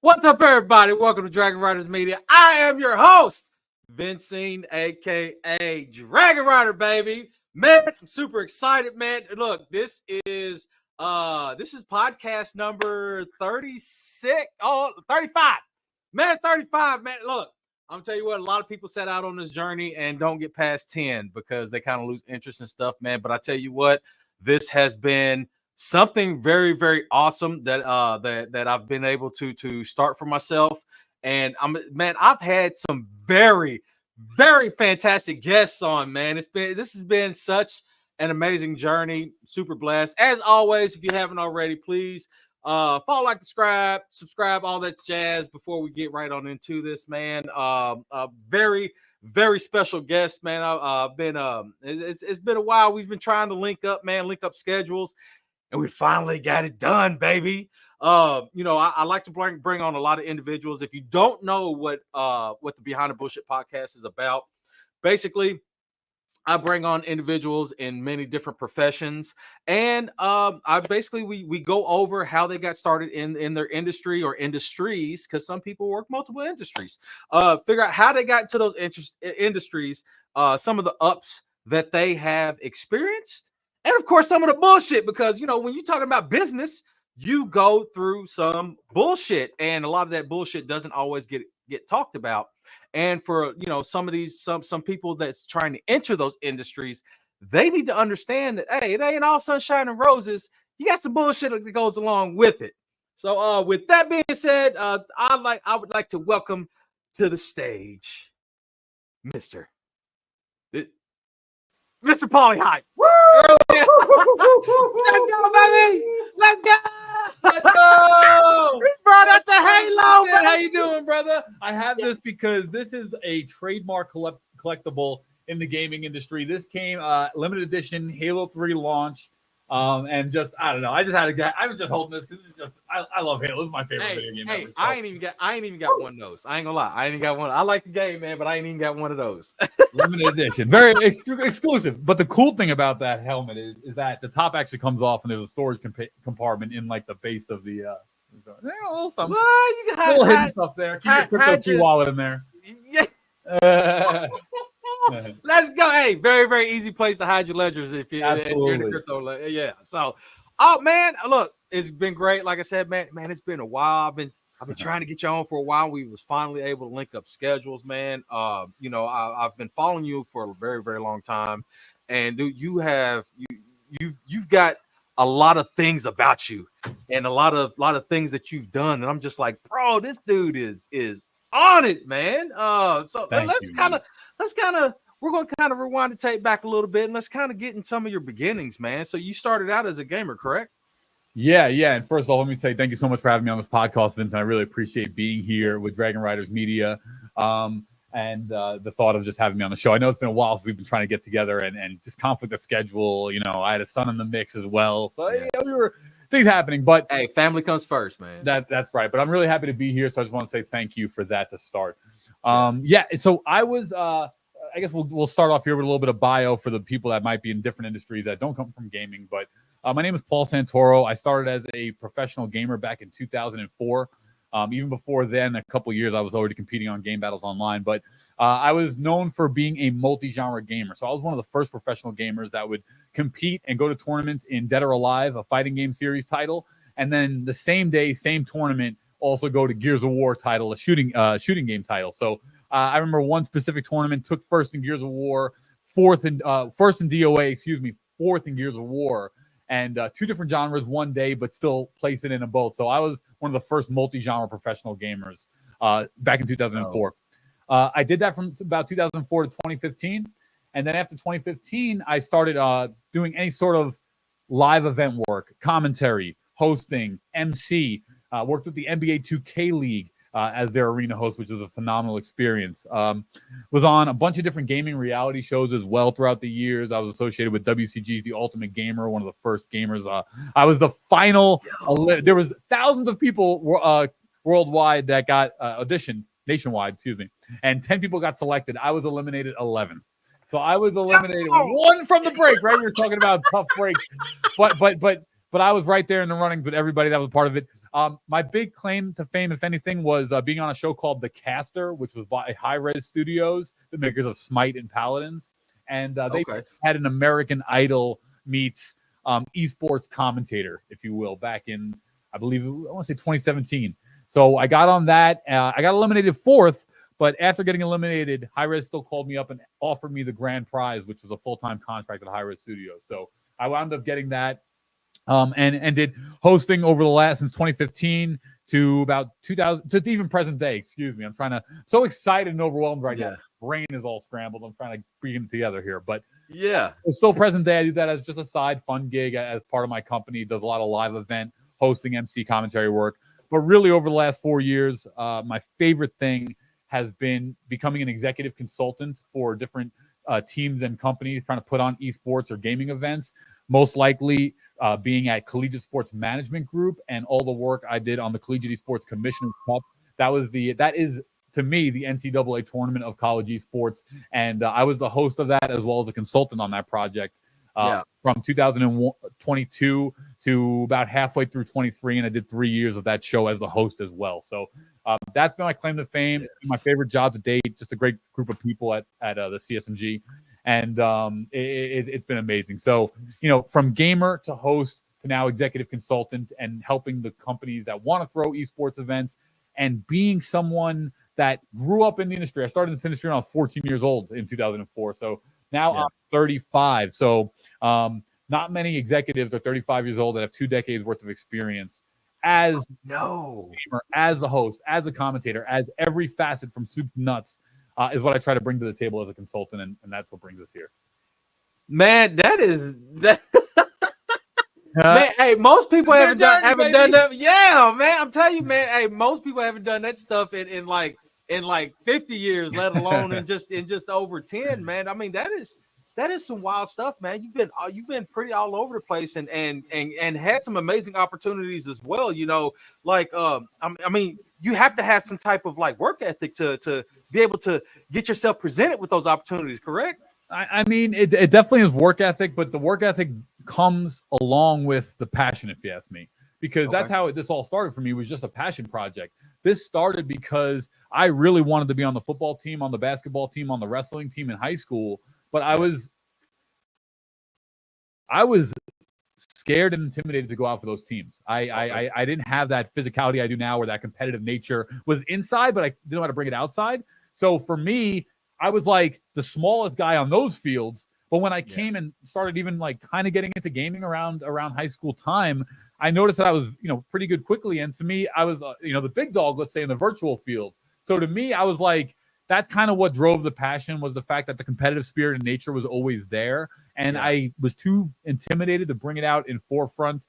What's up, everybody? Welcome to Dragon Riders Media. I am your host, Vincent, aka Dragon Rider, baby. Man, I'm super excited, man. Look, this is podcast number 36. Oh, 35. Man, 35, man. Look, I'm tell you what, a lot of people set out on this journey and don't get past 10 because they kind of lose interest in stuff, man. But I tell you what, this has been something very, very awesome that I've been able to start for myself. And I've had some very, very fantastic guests on, man. This has been such an amazing journey. Super blessed. As always, if you haven't already, please follow, like, subscribe, all that jazz before we get right on into this, man. A very, very special guest, man. I've been it's been a while. We've been trying to link up, man, link up schedules, and we finally got it done, baby. I like to bring on a lot of individuals. If you don't know what the Behind the Bullshit podcast is about, basically, I bring on individuals in many different professions, and I basically we go over how they got started in their industry or industries, because some people work multiple industries. Figure out how they got into those industries, some of the ups that they have experienced, and of course some of the bullshit, because when you're talking about business, you go through some bullshit, and a lot of that bullshit doesn't always get talked about. And for some people that's trying to enter those industries, they need to understand that, hey, it ain't all sunshine and roses. You got some bullshit that goes along with it. So with that being said, I would like to welcome to the stage Mr. Pauly Hype. Let's go, baby. Let's go. Let's go! We brought out the halo, man. How you doing, brother? I have this because this is a trademark collectible in the gaming industry. This came limited edition Halo 3 launch. And just I don't know. I was just holding this because I love Halo. This is my favorite video game ever. So. I ain't even got one of those. I ain't gonna lie. I ain't even got one. I like the game, man, but I ain't even got one of those. Limited edition, very exclusive. But the cool thing about that helmet is that the top actually comes off, and there's a storage compartment in like the base of the. A little something. Well, you got little hidden stuff there. Keep your crypto key wallet in there. Yeah. Let's go. Hey, very, very easy place to hide your ledgers if you're in the crypto. Yeah. So, oh man, look, it's been great. Like I said, man, it's been a while. I've been trying to get you on for a while. We was finally able to link up schedules, man. I've been following you for a very, very long time, and dude, you've got a lot of things about you, and a lot of things that you've done, and I'm just like, bro, this dude is on it, man. So let's kind of we're gonna kind of rewind the tape back a little bit, and let's kind of get in some of your beginnings, man. So you started out as a gamer, correct? Yeah. And first of all, let me say thank you so much for having me on this podcast, Vincent. I really appreciate being here with Dragon Riders Media, and the thought of just having me on the show. I know it's been a while since we've been trying to get together, and just conflict of schedule. I had a son in the mix as well, so we were. Things happening, but hey, family comes first, man. That's right. But I'm really happy to be here, so I just want to say thank you for that to start. So I was. I guess we'll start off here with a little bit of bio for the people that might be in different industries that don't come from gaming. But my name is Paul Santoro. I started as a professional gamer back in 2004. Even before then, a couple years, I was already competing on game battles online. But I was known for being a multi-genre gamer. So I was one of the first professional gamers that would compete and go to tournaments in Dead or Alive, a fighting game series title. And then the same day, same tournament, also go to Gears of War title, a shooting game title. So I remember one specific tournament, took first in Gears of War, first in DOA, fourth in Gears of War. And two different genres one day, but still placing in both. So I was one of the first multi-genre professional gamers back in 2004. I did that from about 2004 to 2015. And then after 2015, I started doing any sort of live event work, commentary, hosting, MC, worked with the NBA 2K League as their arena host, which was a phenomenal experience. Was on a bunch of different gaming reality shows as well throughout the years. I was associated with WCG's The Ultimate Gamer, one of the first gamers. I was the final. There was thousands of people worldwide that got auditioned, nationwide, and 10 people got selected. I was eliminated 11. So I was eliminated one from the break, right? We were talking about tough breaks. But but I was right there in the runnings with everybody that was part of it. My big claim to fame, if anything, was being on a show called The Caster, which was by High Res Studios, the makers of Smite and Paladins. And they had an American Idol meets esports commentator, if you will, back in, I believe, I want to say 2017. So I got on that. I got eliminated 4th, but after getting eliminated, High Res still called me up and offered me the grand prize, which was a full-time contract at High Res Studios. So I wound up getting that. And did hosting over the last since 2015 to about 2000 to even present day. Excuse me. I'm so excited and overwhelmed right now. Brain is all scrambled. I'm trying to bring it together here, but it's still present day. I do that as just a side fun gig as part of my company. Does a lot of live event hosting, MC, commentary work. But really, over the last 4 years, my favorite thing has been becoming an executive consultant for different teams and companies trying to put on esports or gaming events. Most likely being at Collegiate Sports Management Group and all the work I did on the Collegiate Esports Commissioner Cup. That is to me the NCAA tournament of college esports, and I was the host of that as well as a consultant on that project from 2022 to about halfway through 23, and I did 3 years of that show as the host as well. So that's been my claim to fame. It's been my favorite job to date. Just a great group of people at the CSMG. And it's been amazing. So, from gamer to host to now executive consultant and helping the companies that want to throw esports events and being someone that grew up in the industry. I started in this industry when I was 14 years old in 2004. So now I'm 35. So not many executives are 35 years old that have 2 decades worth of experience as gamer, as a host, as a commentator, as every facet from soup to nuts. Is what I try to bring to the table as a consultant, and that's what brings us here. Man, that. Man, hey, most people haven't done that. Yeah, man, I'm telling you, man. Hey, most people haven't done that stuff in like 50 years, let alone in just over 10. Man, I mean that is some wild stuff, man. You've been pretty all over the place and had some amazing opportunities as well. I mean, you have to have some type of like work ethic to be able to get yourself presented with those opportunities, correct? I mean, it definitely is work ethic, but the work ethic comes along with the passion, if you ask me, because that's how this all started for me, was just a passion project. This started because I really wanted to be on the football team, on the basketball team, on the wrestling team in high school, but I was scared and intimidated to go out for those teams. I didn't have that physicality I do now, where that competitive nature was inside, but I didn't know how to bring it outside. So for me, I was like the smallest guy on those fields. But when I came and started even like kind of getting into gaming around high school time, I noticed that I was, pretty good quickly. And to me, I was, the big dog, let's say, in the virtual field. So to me, I was like, that's kind of what drove the passion, was the fact that the competitive spirit and nature was always there. And I was too intimidated to bring it out in forefront.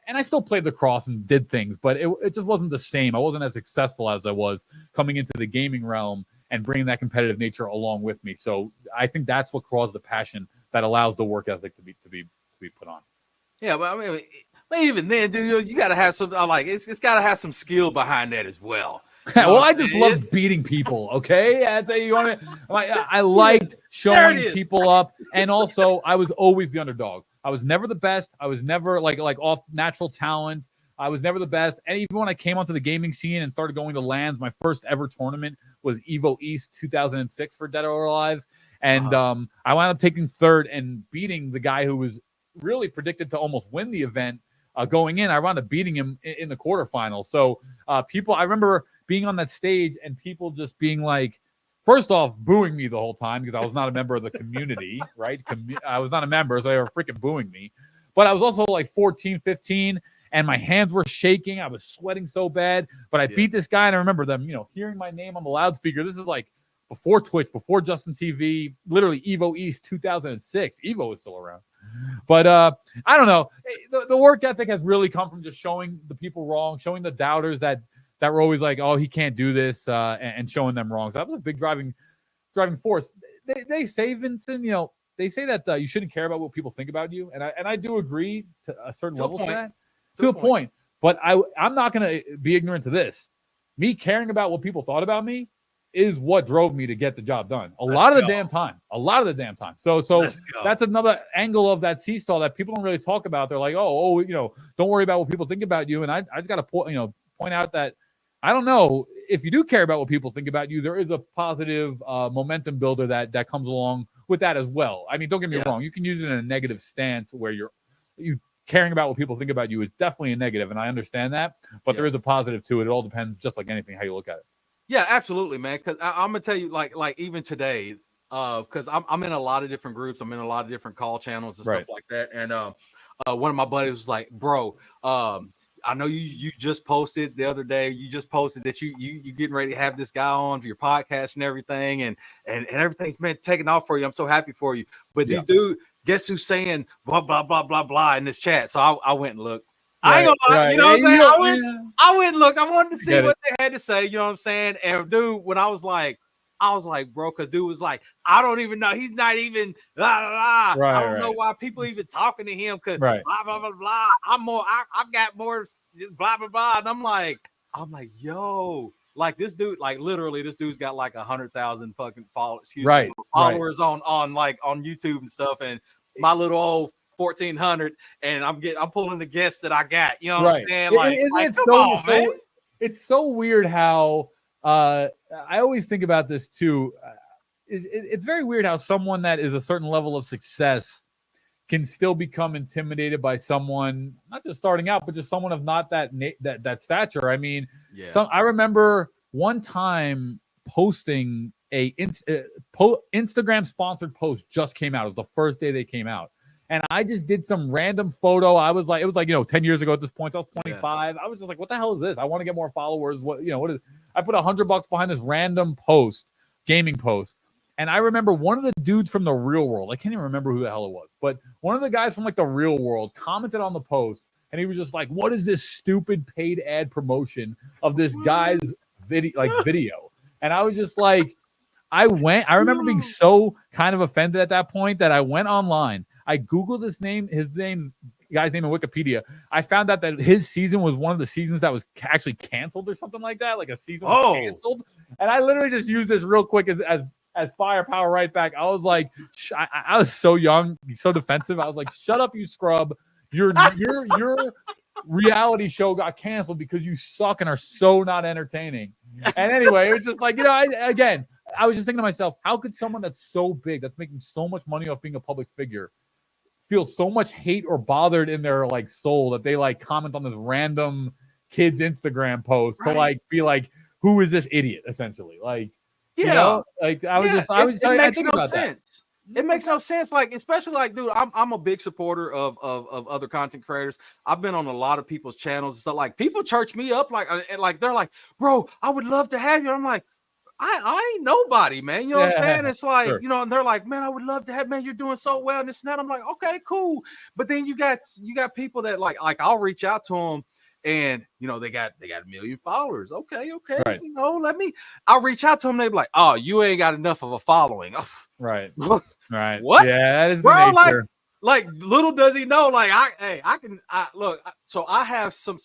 And I still played lacrosse and did things, but it just wasn't the same. I wasn't as successful as I was coming into the gaming realm and bringing that competitive nature along with me. So I think that's what caused the passion that allows the work ethic to be put on. Yeah, but I mean, even then, dude, you got to have some. It's got to have some skill behind that as well. Well, I just loved beating people. Okay, I liked showing people up, and also I was always the underdog. I was never the best. I was never like off natural talent. I was never the best. And even when I came onto the gaming scene and started going to LANs, my first ever tournament was Evo East 2006 for Dead or Alive. And I wound up taking third and beating the guy who was really predicted to almost win the event going in. I wound up beating him in the quarterfinals. So I remember being on that stage and people just being like, first off, booing me the whole time because I was not a member of the community, right? I was not a member, so they were freaking booing me. But I was also like 14, 15, and my hands were shaking. I was sweating so bad, but I beat this guy, and I remember them, hearing my name on the loudspeaker. This is like before Twitch, before Justin TV, literally Evo East 2006. Evo was still around. But I don't know. The work ethic has really come from just showing the people wrong, showing the doubters that were always like, oh, he can't do this, and showing them wrong. So that was a big driving force. They say, Vincent, they say that you shouldn't care about what people think about you, and I do agree to a certain level to that. To a point. But I'm not going to be ignorant to this. Me caring about what people thought about me is what drove me to get the job done. A lot of the damn time. So that's another angle of that seesaw that people don't really talk about. They're like, oh, don't worry about what people think about you. And I just got to point out that I don't know if you do care about what people think about you. There is a positive momentum builder that comes along with that as well. I mean, don't get me wrong. You can use it in a negative stance where you caring about what people think about you is definitely a negative, and I understand that. But there is a positive to it. It all depends, just like anything, how you look at it. Yeah, absolutely, man. Because I'm gonna tell you, like even today, because I'm in a lot of different groups. I'm in a lot of different call channels and stuff like that. And one of my buddies was like, "Bro, I know you just posted the other day. You just posted that you getting ready to have this guy on for your podcast and everything, and everything's been taken off for you. I'm so happy for you. But this dude, guess who's saying blah blah blah blah blah in this chat? So I went and looked. I ain't gonna lie, you know what I'm saying? I went and looked. I wanted to see what they had to say, you know what I'm saying? And dude, when I was like, bro, because dude was like, I don't even know. He's not even blah, blah, blah. I don't know why people even talking to him because blah blah blah blah. I've got more blah blah blah. And I'm like, yo, like this dude, like literally, this dude's got like 100,000 fucking followers on YouTube and stuff. And my little old 1,400, and I'm pulling the guests that I got. You know what I'm saying? Like come on, man. It's so weird how I always think about this too. It's very weird how someone that is a certain level of success can still become intimidated by someone not just starting out, but just someone of not that stature. I mean, I remember one time posting a Instagram sponsored post just came out. It was the first day they came out. And I just did some random photo. I was like, it was like, 10 years ago at this point. So I was 25. I was just like, what the hell is this? I want to get more followers. What is, I put $100 behind this random gaming post. And I remember one of the dudes from the real world, I can't even remember who the hell it was, but one of the guys from like the real world commented on the post. And he was just like, what is this stupid paid ad promotion of this guy's video? And I was just like, I remember being so kind of offended at that point that I went online. I Googled his guy's name in Wikipedia. I found out that his season was one of the seasons that was actually canceled or something like that. Like a season was canceled. And I literally just used this real quick as firepower right back. I was like, I was so young, so defensive. I was like, shut up, you scrub. Your reality show got canceled because you suck and are so not entertaining. And anyway, it was just like, I was just thinking to myself, how could someone that's so big, that's making so much money off being a public figure, feel so much hate or bothered in their like soul that they like comment on this random kid's Instagram post to like be like, who is this idiot? Essentially, like, it makes no sense. It makes no sense. Like, especially like, dude, I'm a big supporter of other content creators. I've been on a lot of people's channels and stuff. Like, people church me up, like they're like, bro, I would love to have you. I'm like, I ain't nobody, man. You know what I'm saying? It's like, and they're like, man, I would love to have, man, you're doing so well and this and that. I'm like, okay, cool. But then you got people that like I'll reach out to them and they got 1 million followers. Okay. Right. I'll reach out to them. They be like, oh, you ain't got enough of a following. Right. Right. What? Yeah, that is the nature. Like little does he know, like so I have some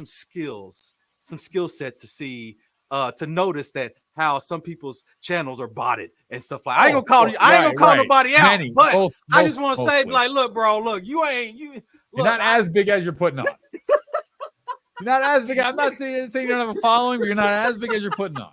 skills, some skill set to see, to notice that how some people's channels are botted and stuff like. I ain't gonna call nobody out, but I just want to say, like, look, bro, look, you're not as big as you're putting on. You're not as big. I'm not saying you don't have a following, but you're not as big as you're putting on.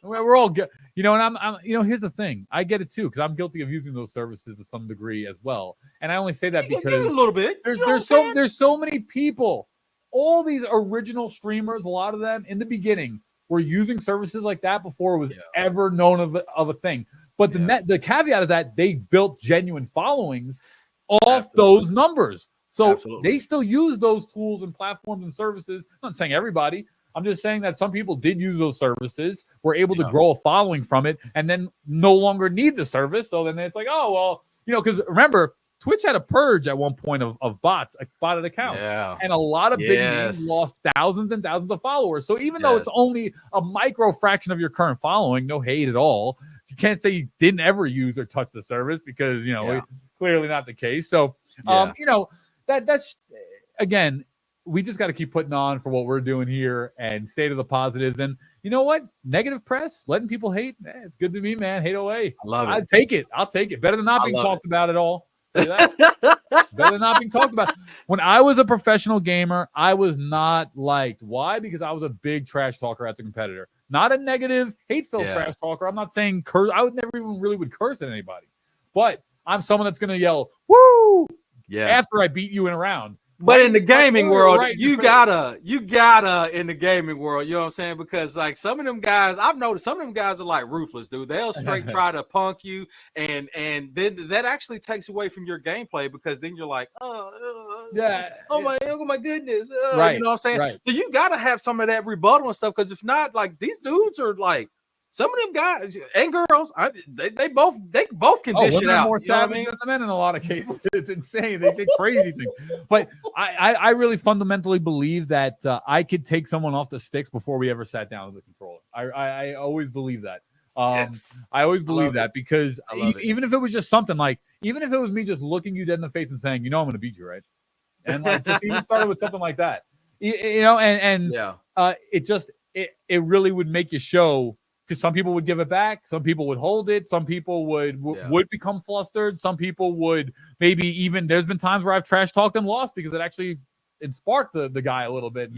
We're all good, and I'm here's the thing. I get it too because I'm guilty of using those services to some degree as well, and I only say that because a little bit. There's so many people. All these original streamers, a lot of them in the beginning were using services like that before it was ever known of a thing. But the caveat is that they built genuine followings off those numbers. So they still use those tools and platforms and services. I'm not saying everybody. I'm just saying that some people did use those services, were able to grow a following from it, and then no longer need the service. So then it's like, oh, well, because remember, Twitch had a purge at one point of bots, like botted accounts. Yeah. And a lot of big names lost thousands and thousands of followers. So even though it's only a micro fraction of your current following, no hate at all, you can't say you didn't ever use or touch the service because, it's clearly not the case. So, that's, again, we just got to keep putting on for what we're doing here and stay to the positives. And you know what? Negative press, letting people hate, it's good to me, man. Hate away. I love it. I'll take it. Better than not being talked about at all. See that? Better than not being talked about. When I was a professional gamer, I was not liked. Why? Because I was a big trash talker as a competitor. Not a negative, hate-filled trash talker. I'm not saying curse. I would never even really would curse at anybody. But I'm someone that's going to yell, woo, after I beat you in a round. But in the gaming world, you gotta in the gaming world, you know what I'm saying? Because like some of them guys, I've noticed some of them guys are like ruthless, dude. They'll straight try to punk you, and then that actually takes away from your gameplay because then you're like, oh my goodness, right, you know what I'm saying? Right. So you gotta have some of that rebuttal and stuff, because if not, like these dudes are like. Some of them guys and girls, they both can dish it out. More savage than the men in a lot of cases. It's insane. They say crazy things. But I really fundamentally believe that I could take someone off the sticks before we ever sat down with the controller. I always believe that. I always believe that because even if it was just something like, even if it was me just looking you dead in the face and saying, you know, I'm going to beat you, right? And like just even started with something like that, you know, and it really would make you show. Because some people would give it back, some people would hold it, some people would become flustered, some people would maybe even. There's been times where I've trash talked and lost because it sparked the guy a little bit.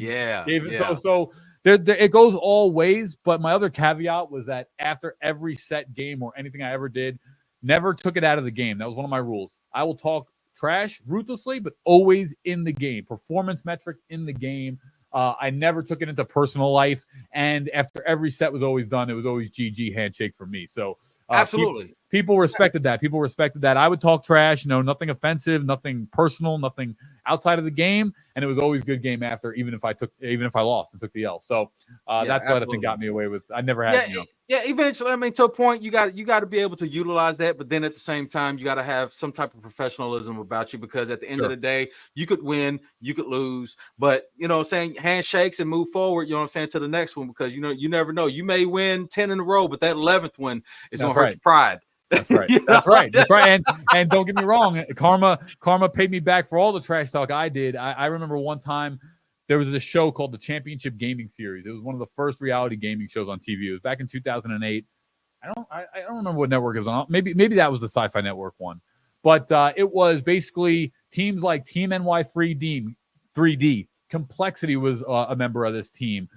So it goes all ways. But my other caveat was that after every set game or anything I ever did, never took it out of the game. That was one of my rules. I will talk trash ruthlessly, but always in the game. Performance metric in the game. I never took it into personal life, and after every set was always done, it was always GG handshake for me. So absolutely, people respected that. People respected that. I would talk trash, nothing offensive, nothing personal, nothing outside of the game, and it was always good game after, even if I lost and took the L. So that's what I think got me away with. I never had. Eventually, I mean, to a point, you got to be able to utilize that, but then at the same time, you got to have some type of professionalism about you, because at the end of the day, you could win, you could lose, but you know what I'm saying, handshakes and move forward, you know what I'm saying, to the next one, because you never know. You may win 10 in a row, but that 11th one is going to hurt your pride. That's right. That's right. That's right. And don't get me wrong, karma paid me back for all the trash talk I did. I remember one time there was a show called the Championship Gaming Series. It was one of the first reality gaming shows on TV. It was back in 2008. I don't remember what network it was on. Maybe that was the Sci-Fi Network one. But it was basically teams like Team NY 3D. Complexity was a member of this team.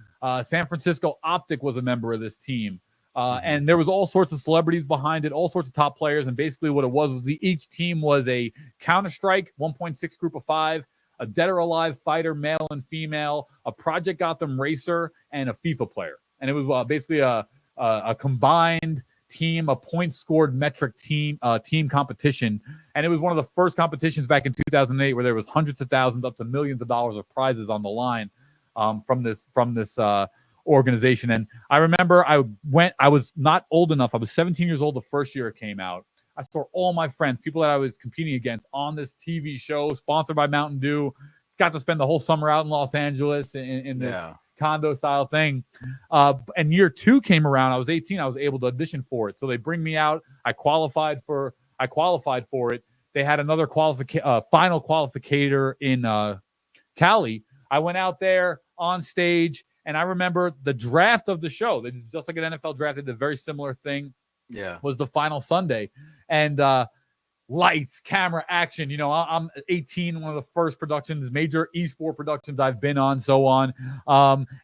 San Francisco Optic was a member of this team. And there was all sorts of celebrities behind it, all sorts of top players. And basically what it was each team was a Counter-Strike 1.6 group of 5, a Dead or Alive fighter, male and female, a Project Gotham racer, and a FIFA player. And it was basically a combined team, a point scored metric team competition. And it was one of the first competitions back in 2008 where there was hundreds of thousands up to millions of dollars of prizes on the line from this organization. And I remember I was not old enough. I was 17 years old the first year it came out. I saw all my friends, people that I was competing against on this TV show sponsored by Mountain Dew. Got to spend the whole summer out in Los Angeles in this condo style thing. And year 2 came around. I was 18. I was able to audition for it. So they bring me out. I qualified for it. They had another final qualificator in Cali. I went out there on stage. And I remember the draft of the show. They just like an NFL draft, they did a very similar thing. Yeah, was the final Sunday, and lights, camera, action. You know, I'm 18, one of the first productions, major esport productions I've been on, so on.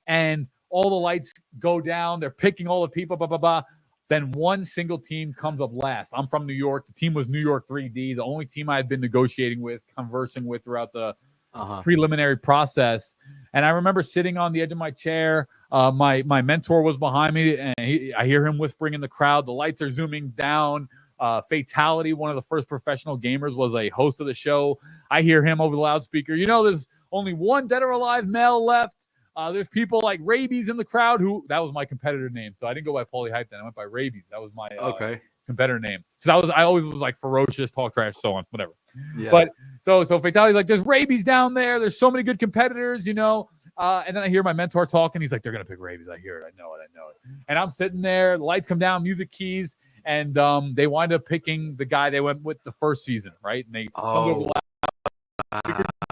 And all the lights go down. They're picking all the people. Blah blah blah. Then one single team comes up last. I'm from New York. The team was New York 3D, the only team I had been negotiating with, conversing with throughout the preliminary process. And I remember sitting on the edge of my chair. My mentor was behind me, and I hear him whispering in the crowd. The lights are zooming down. Fatality, one of the first professional gamers, was a host of the show. I hear him over the loudspeaker. You know, there's only one Dead or Alive male left. There's people like Rabies in the crowd. That was my competitor name. So I didn't go by Pauly Hype then. I went by Rabies. That was my competitor name. So I always was like ferocious, talk trash, so on, whatever. Yeah. But so Fatality's like, there's Rabies down there. There's so many good competitors, you know. And then I hear my mentor talking. He's like, they're going to pick Rabies. I hear it. I know it. And I'm sitting there. The lights come down, music keys. And they wind up picking the guy they went with the first season, right? And they come over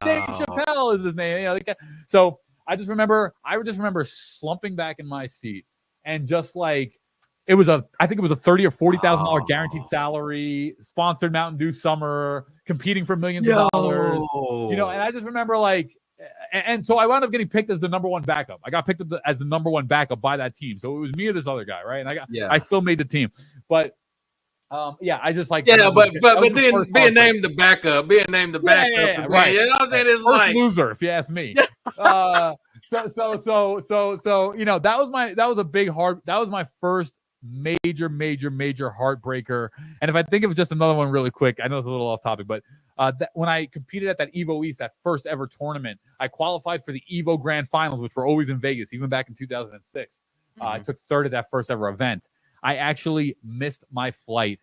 Dave Chappelle, hell is his name? You know, so I just remember slumping back in my seat and just like I think it was a $30,000 or $40,000 guaranteed salary, sponsored Mountain Dew summer, competing for millions of dollars. You know, and I just remember like, and so I wound up getting picked as the number one backup. I got picked as the number one backup by that team. So it was me or this other guy, right? And I still made the team, but. I just like but then being named the backup, right. You know what I'm saying? It's first loser, if you ask me. So you know, that was my first major heartbreaker. And if I think of just another one really quick, I know it's a little off topic, but when I competed at that Evo East, that first ever tournament, I qualified for the Evo Grand Finals, which were always in Vegas, even back in 2006. I took third at that first ever event. I actually missed my flight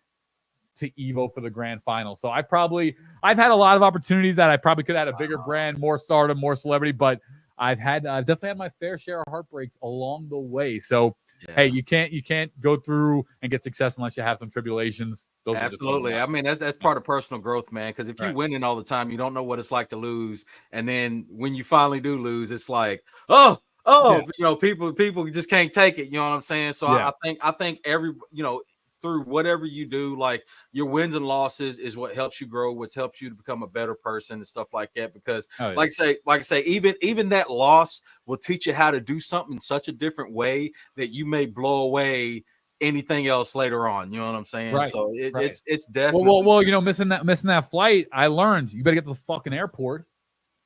to Evo for the grand final. So I've had a lot of opportunities that I probably could have had a bigger brand, more stardom, more celebrity, but I've definitely had my fair share of heartbreaks along the way. So hey, you can't go through and get success unless you have some tribulations. Absolutely. I mean, that's part of personal growth, man. Because if you're winning all the time, you don't know what it's like to lose. And then when you finally do lose, it's like, you know, people just can't take it. You know what I'm saying? So I think through whatever you do, like your wins and losses is what helps you grow, what helps you to become a better person and stuff like that. Because like I say, even that loss will teach you how to do something in such a different way that you may blow away anything else later on. You know what I'm saying? Right. So it's definitely well, you know, missing that flight, I learned you better get to the fucking airport.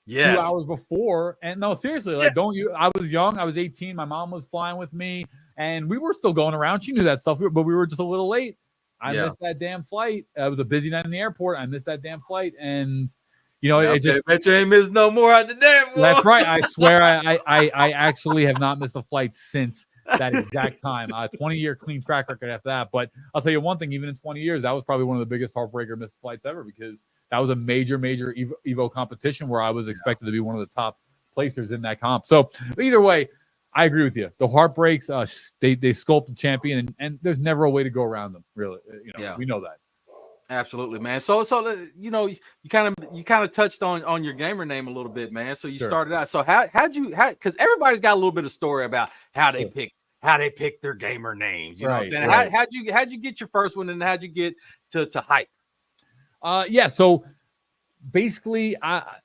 2 hours before. And no, seriously, like I was young, I was 18, my mom was flying with me, and we were still going around. She knew that stuff, but we were just a little late. I missed that damn flight. It was a busy night in the airport. I missed that damn flight, and you know, it just bet you ain't missed no more out the damn. That's right. I swear, I actually have not missed a flight since that exact time. 20-year clean track record after that. But I'll tell you one thing: even in 20 years, that was probably one of the biggest heartbreaker missed flights ever, because that was a major Evo competition where I was expected to be one of the top placers in that comp. So either way, I agree with you. The heartbreaks, they sculpt the champion, and there's never a way to go around them. Really, we know that. Absolutely, man. So you know, you kind of touched on your gamer name a little bit, man. So you started out. So how'd you because everybody's got a little bit of story about how they picked their gamer names. You know what I'm saying? Right. How'd you get your first one, and how'd you get to Hype? So basically,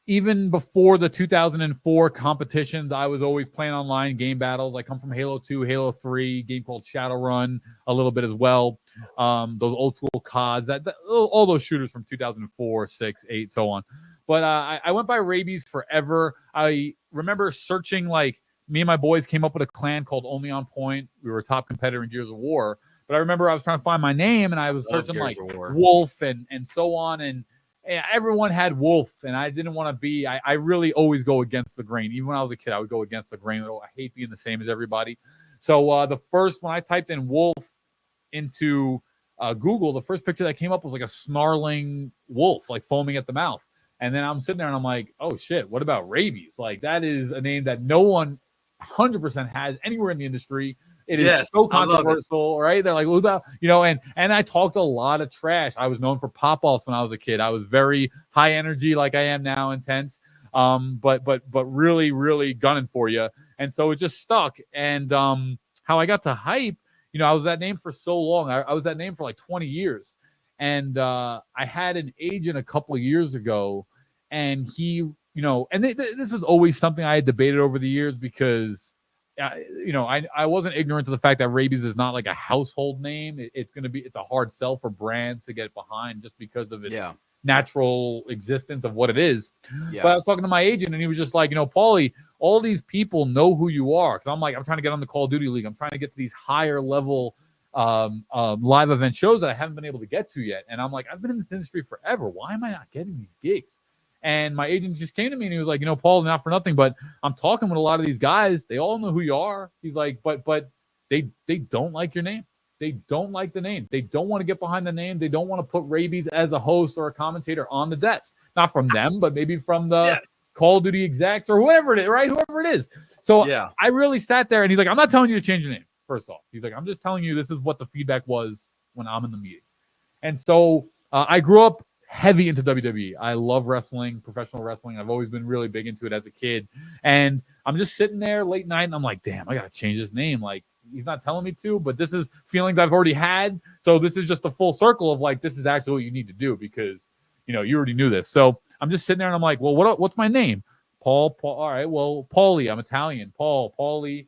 even before the 2004 competitions, I was always playing online game battles. I come from Halo 2, Halo 3, game called Shadowrun, a little bit as well. Those old school CODs, all those shooters from 2004, 6, 8, so on. But I went by Rabies forever. I remember searching, like, me and my boys came up with a clan called Only On Point. We were a top competitor in Gears of War. But I remember I was trying to find my name, and I was searching like Wolf and so on, and everyone had Wolf, and I didn't want to be. I really always go against the grain. Even when I was a kid, I would go against the grain. I hate being the same as everybody. So when I typed in Wolf into Google, the first picture that came up was like a snarling wolf, like foaming at the mouth. And then I'm sitting there and I'm like, oh shit, what about Rabies? Like, that is a name that no one 100% has anywhere in the industry. It is so controversial, right? They're like, you know, and I talked a lot of trash. I was known for pop-offs when I was a kid. I was very high energy, like I am now, intense, but really, really gunning for you. And so it just stuck. And how I got to Hype, you know, I was that name for so long. I was that name for like 20 years. And I had an agent a couple of years ago, and he, you know, and this was always something I had debated over the years, because you know, I wasn't ignorant to the fact that Rabies is not like a household name. It's a hard sell for brands to get behind just because of its natural existence of what it is. Yeah. But I was talking to my agent, and he was just like, you know, Pauly, all these people know who you are. Because I'm like, I'm trying to get on the Call of Duty League. I'm trying to get to these higher level live event shows that I haven't been able to get to yet. And I'm like, I've been in this industry forever. Why am I not getting these gigs? And my agent just came to me and he was like, you know, Paul, not for nothing, but I'm talking with a lot of these guys. They all know who you are. He's like, but they don't like your name. They don't like the name. They don't want to get behind the name. They don't want to put Rabies as a host or a commentator on the desk. Not from them, but maybe from the Call of Duty execs or whoever it is, right? Whoever it is. So I really sat there, and he's like, I'm not telling you to change your name, first off. He's like, I'm just telling you this is what the feedback was when I'm in the meeting. And so I grew up heavy into WWE. I love wrestling, professional wrestling. I've always been really big into it as a kid. And I'm just sitting there late night and I'm like, damn, I got to change his name. Like, he's not telling me to, but this is feelings I've already had. So this is just a full circle of like, this is actually what you need to do because, you already knew this. So I'm just sitting there and I'm like, well, what's my name? Paul. All right. Well, Pauly, I'm Italian. Pauly,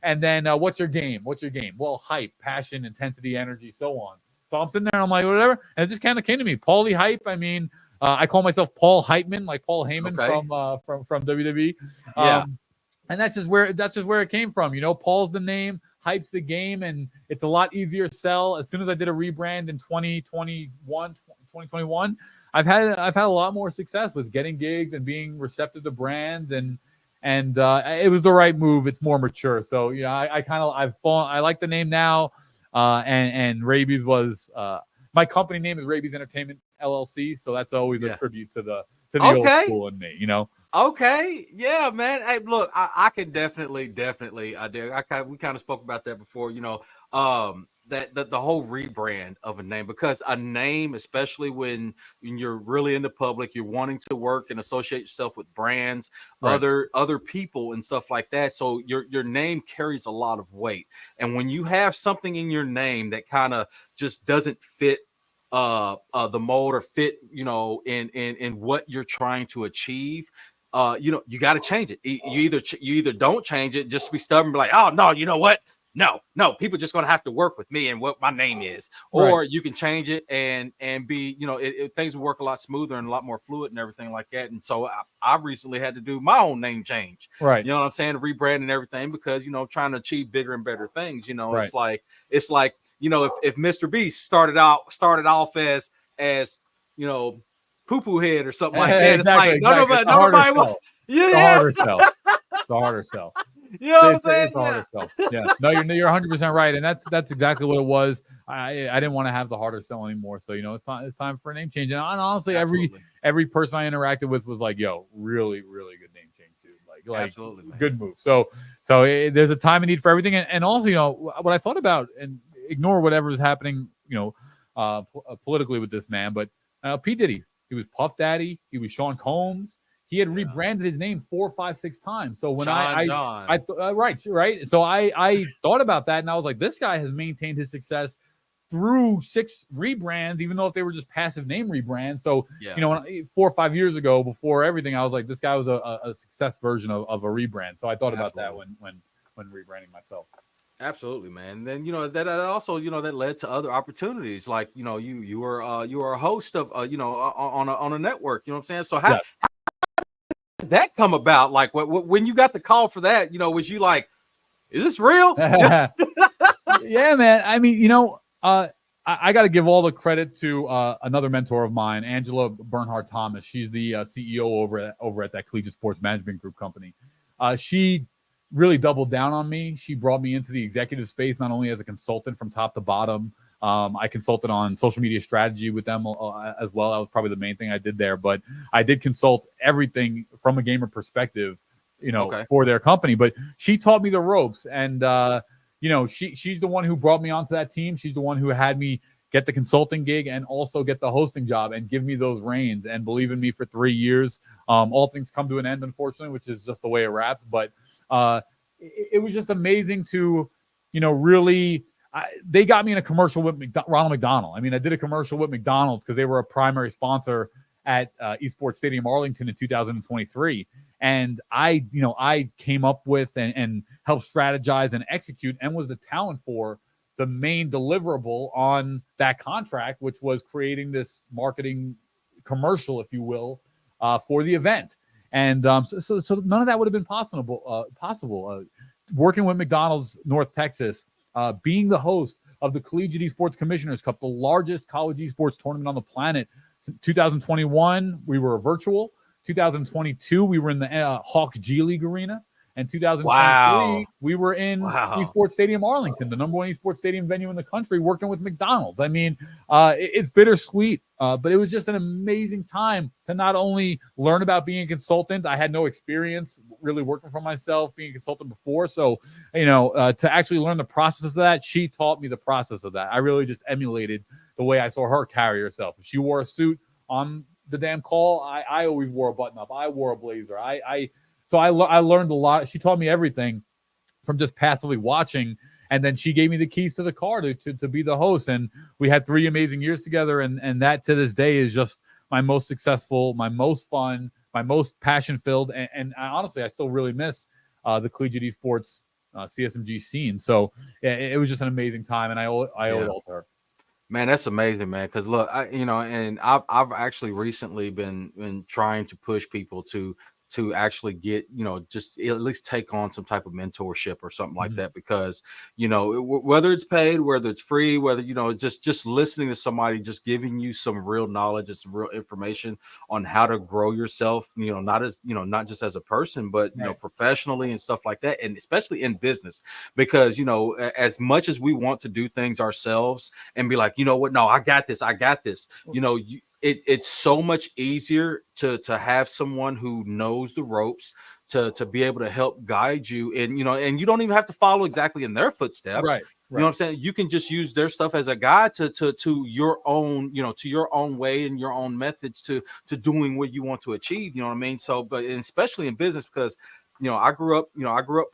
and then what's your game? Well, hype, passion, intensity, energy, so on. So I'm sitting there and I'm like, whatever. And it just kind of came to me. Pauly Hype. I mean, I call myself Paul Hypeman, like Paul Heyman from WWE. Yeah. And that's just where it came from. Paul's the name, Hype's the game, and it's a lot easier to sell. As soon as I did a rebrand in 2021, I've had a lot more success with getting gigs and being receptive to brands, and it was the right move. It's more mature. So I like the name now. And Rabies was my company name is Rabies Entertainment LLC, so that's always a tribute to the old school in me, Okay, yeah, man. Hey, look, I can definitely, we kind of spoke about that before, that the whole rebrand of a name, because a name, especially when you're really in the public, you're wanting to work and associate yourself with brands, right. other people and stuff like that. So your name carries a lot of weight. And when you have something in your name that kind of just doesn't fit the mold or fit, in what you're trying to achieve, you got to change it. You either don't change it, just be stubborn, be like, oh no, you know what? No, people just gonna have to work with me and what my name is, or Right. you can change it and be, things will work a lot smoother and a lot more fluid and everything like that. And so I recently had to do my own name change. Right. You know what I'm saying? Rebrand and everything, because trying to achieve bigger and better things. Right. It's like if Mr. Beast started off as poo poo head or something like that. Exactly. It's like nobody was. The harder sell. The harder sell. You know what I'm saying? It's the harder sell. Yeah. No, you're 100% right, and that's exactly what it was. I didn't want to have the harder sell anymore, so it's time for a name change. And honestly, every person I interacted with was like, "Yo, really, really good name change, dude. Like absolutely, man. Good move." So there's a time and need for everything, and also what I thought about, and ignore whatever is happening, politically with this man, but P Diddy, he was Puff Daddy, he was Sean Combs. He had rebranded his name 4, 5, 6 times. So when right. So I thought about that, and I was like, this guy has maintained his success through 6 rebrands, even though if they were just passive name rebrands. So 4 or 5 years ago, before everything, I was like, this guy was a success version of a rebrand. So I thought about that when rebranding myself. Absolutely, man. And then that also that led to other opportunities, like you were a host of on a network. You know what I'm saying? So how did that come about? Like when you got the call for that, was you like, is this real? Yeah, man. I mean, I got to give all the credit to another mentor of mine, Angela Bernhardt Thomas. She's the CEO over at that Collegiate Sports Management Group company. She really doubled down on me. She brought me into the executive space, not only as a consultant from top to bottom. I consulted on social media strategy with them as well. That was probably the main thing I did there. But I did consult everything from a gamer perspective, for their company. But she taught me the ropes, and she's the one who brought me onto that team. She's the one who had me get the consulting gig and also get the hosting job and give me those reins and believe in me for 3 years. All things come to an end, unfortunately, which is just the way it wraps. But it was just amazing to, really. They got me in a commercial with Ronald McDonald. I mean, I did a commercial with McDonald's because they were a primary sponsor at Esports Stadium Arlington in 2023. And I came up with and helped strategize and execute and was the talent for the main deliverable on that contract, which was creating this marketing commercial, if you will, for the event. And so none of that would have been possible. Working with McDonald's North Texas, being the host of the Collegiate Esports Commissioners Cup, the largest college esports tournament on the planet. 2021, we were virtual. 2022, we were in the Hawks G League Arena. And 2023, we were in Esports Stadium Arlington, the number 1 esports stadium venue in the country, working with McDonald's. I mean, it's bittersweet, but it was just an amazing time to not only learn about being a consultant. I had no experience really working for myself, being a consultant before. So, to actually learn the process of that, she taught me the process of that. I really just emulated the way I saw her carry herself. If she wore a suit on the damn call, I always wore a button up. I wore a blazer. I learned a lot. She taught me everything from just passively watching. And then she gave me the keys to the car to be the host. And we had 3 amazing years together. And that to this day is just my most successful, my most fun, my most passion filled. And honestly, I still really miss the collegiate esports CSMG scene. So it was just an amazing time. And I owe it all to her. Man, that's amazing, man. Because look, and I've actually recently been trying to push people to actually get, just at least take on some type of mentorship or something like that. Because whether it's paid, whether it's free, whether just listening to somebody, just giving you some real knowledge and some real information on how to grow yourself, not just as a person, but professionally and stuff like that, and especially in business. Because as much as we want to do things ourselves and be like, you know what, no, I got this, it's so much easier to have someone who knows the ropes to be able to help guide you, and and you don't even have to follow exactly in their footsteps. Right. You know what I'm saying? You can just use their stuff as a guide to your own, to your own way and your own methods to doing what you want to achieve. You know what I mean? So, but especially in business, because I grew up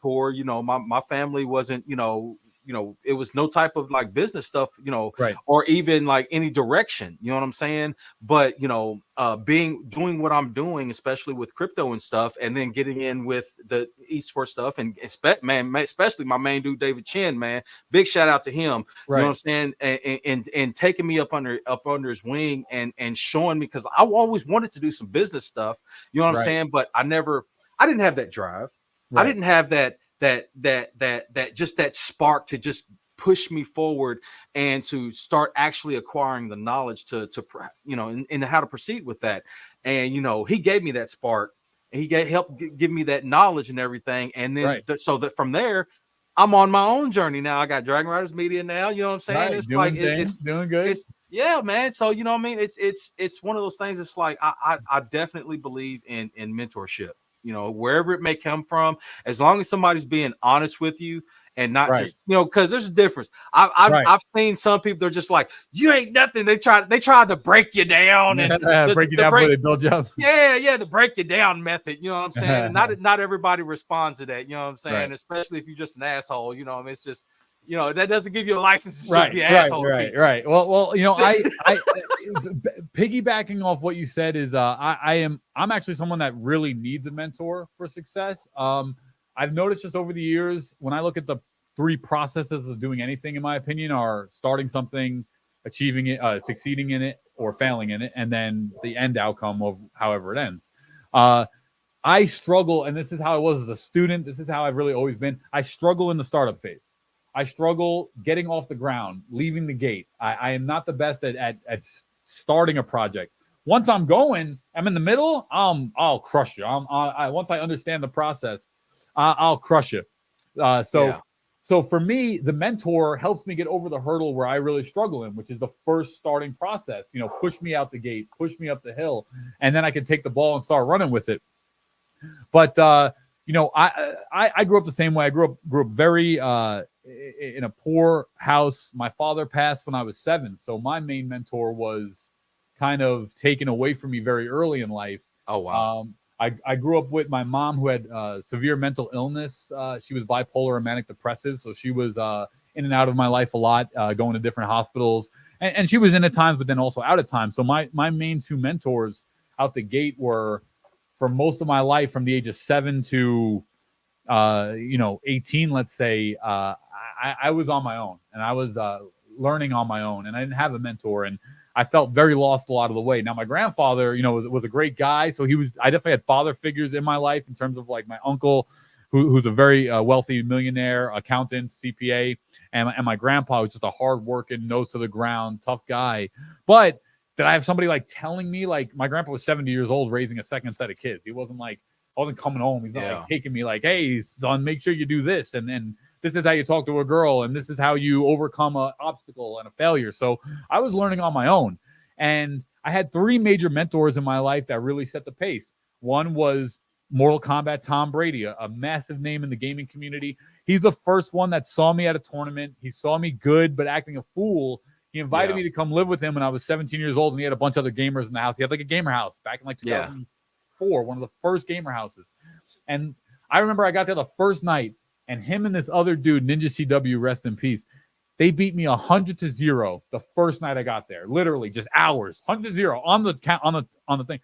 poor. My family wasn't, it was no type of like business stuff, Right. or even like any direction, you know what I'm saying? But doing what I'm doing, especially with crypto and stuff, and then getting in with the esports stuff, and especially my main dude David Chen, man, big shout out to him. Right. You know what I'm saying? And taking me up under his wing and showing me, because I always wanted to do some business stuff, you know what I'm saying? But I didn't have that drive. I didn't have that just that spark to just push me forward and to start actually acquiring the knowledge to and how to proceed with that. And he gave me that spark, and he helped give me that knowledge and everything. And then so that from there, I'm on my own journey now. I got Dragon Riders Media now. You know what I'm saying? It's doing like it's doing good. It's man. So you know what I mean? It's one of those things. It's like I definitely believe in mentorship. Wherever it may come from, as long as somebody's being honest with you and not just, because there's a difference. I've seen some people, they're just like, you ain't nothing. They try to break you down and break you down before they build you up. Yeah, the break you down method. You know what I'm saying? And not everybody responds to that. You know what I'm saying? Especially if you're just an asshole. It's just, that doesn't give you a license to just be an asshole. Right. Well, I piggybacking off what you said is I'm actually someone that really needs a mentor for success. I've noticed just over the years, when I look at the 3 processes of doing anything, in my opinion, are starting something, achieving it, succeeding in it, or failing in it, and then the end outcome of however it ends. I struggle, and this is how I was as a student. This is how I've really always been. I struggle in the startup phase. I struggle getting off the ground, leaving the gate. I am not the best at starting a project. Once I'm going, I'm in the middle, I'll crush you. Once I understand the process, I'll crush you. So for me, the mentor helps me get over the hurdle where I really struggle in, which is the first starting process. Push me out the gate, push me up the hill, and then I can take the ball and start running with it. But I grew up the same way. I grew up very in a poor house. My father passed when I was 7, so my main mentor was kind of taken away from me very early in life. Oh wow. I grew up with my mom, who had severe mental illness. She was bipolar and manic depressive, so she was in and out of my life a lot, going to different hospitals, and she was in at times, but then also out at times. So my main 2 mentors out the gate were, for most of my life, from the age of 7 to 18, let's say, I was on my own, and I was learning on my own, and I didn't have a mentor, and I felt very lost a lot of the way. Now, my grandfather, was a great guy, so I definitely had father figures in my life, in terms of like my uncle, who's a very wealthy millionaire, accountant, CPA, and my grandpa was just a hardworking, nose to the ground, tough guy. But did I have somebody like telling me, like, my grandpa was 70 years old, raising a second set of kids. He wasn't like, I wasn't coming home. He's not like taking me like, hey, son, make sure you do this. And then this is how you talk to a girl. And this is how you overcome an obstacle and a failure. So I was learning on my own. And I had 3 major mentors in my life that really set the pace. One was Mortal Kombat Tom Brady, a massive name in the gaming community. He's the first one that saw me at a tournament. He saw me good, but acting a fool. He invited Yeah. me to come live with him when I was 17 years old, and he had a bunch of other gamers in the house. He had like a gamer house back in like 2004, one of the first gamer houses. And I remember I got there the first night, and him and this other dude, Ninja CW, rest in peace, they beat me 100-0 the first night I got there. Literally just hours, 100-0 on the thing.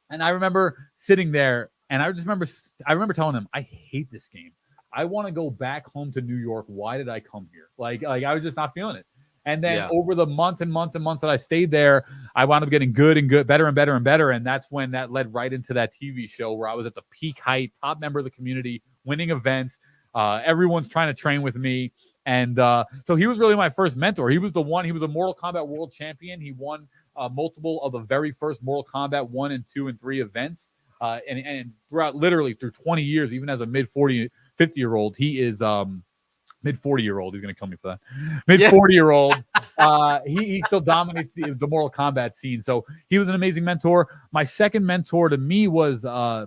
And I remember sitting there, and I remember telling him, I hate this game. I want to go back home to New York. Why did I come here? Like I was just not feeling it. And then over the months and months and months that I stayed there, I wound up getting good, better and better and better. And that's when that led right into that TV show where I was at the peak height, top member of the community, winning events. Everyone's trying to train with me. And so he was really my first mentor. He was a Mortal Kombat world champion. He won multiple of the very first Mortal Kombat 1 and 2 and 3 events. And throughout literally through 20 years, even as a mid 50-year-old, he is mid 40-year-old. He's going to kill me for that. Mid 40-year-old. He still dominates the Mortal Kombat scene. So he was an amazing mentor. My second mentor to me was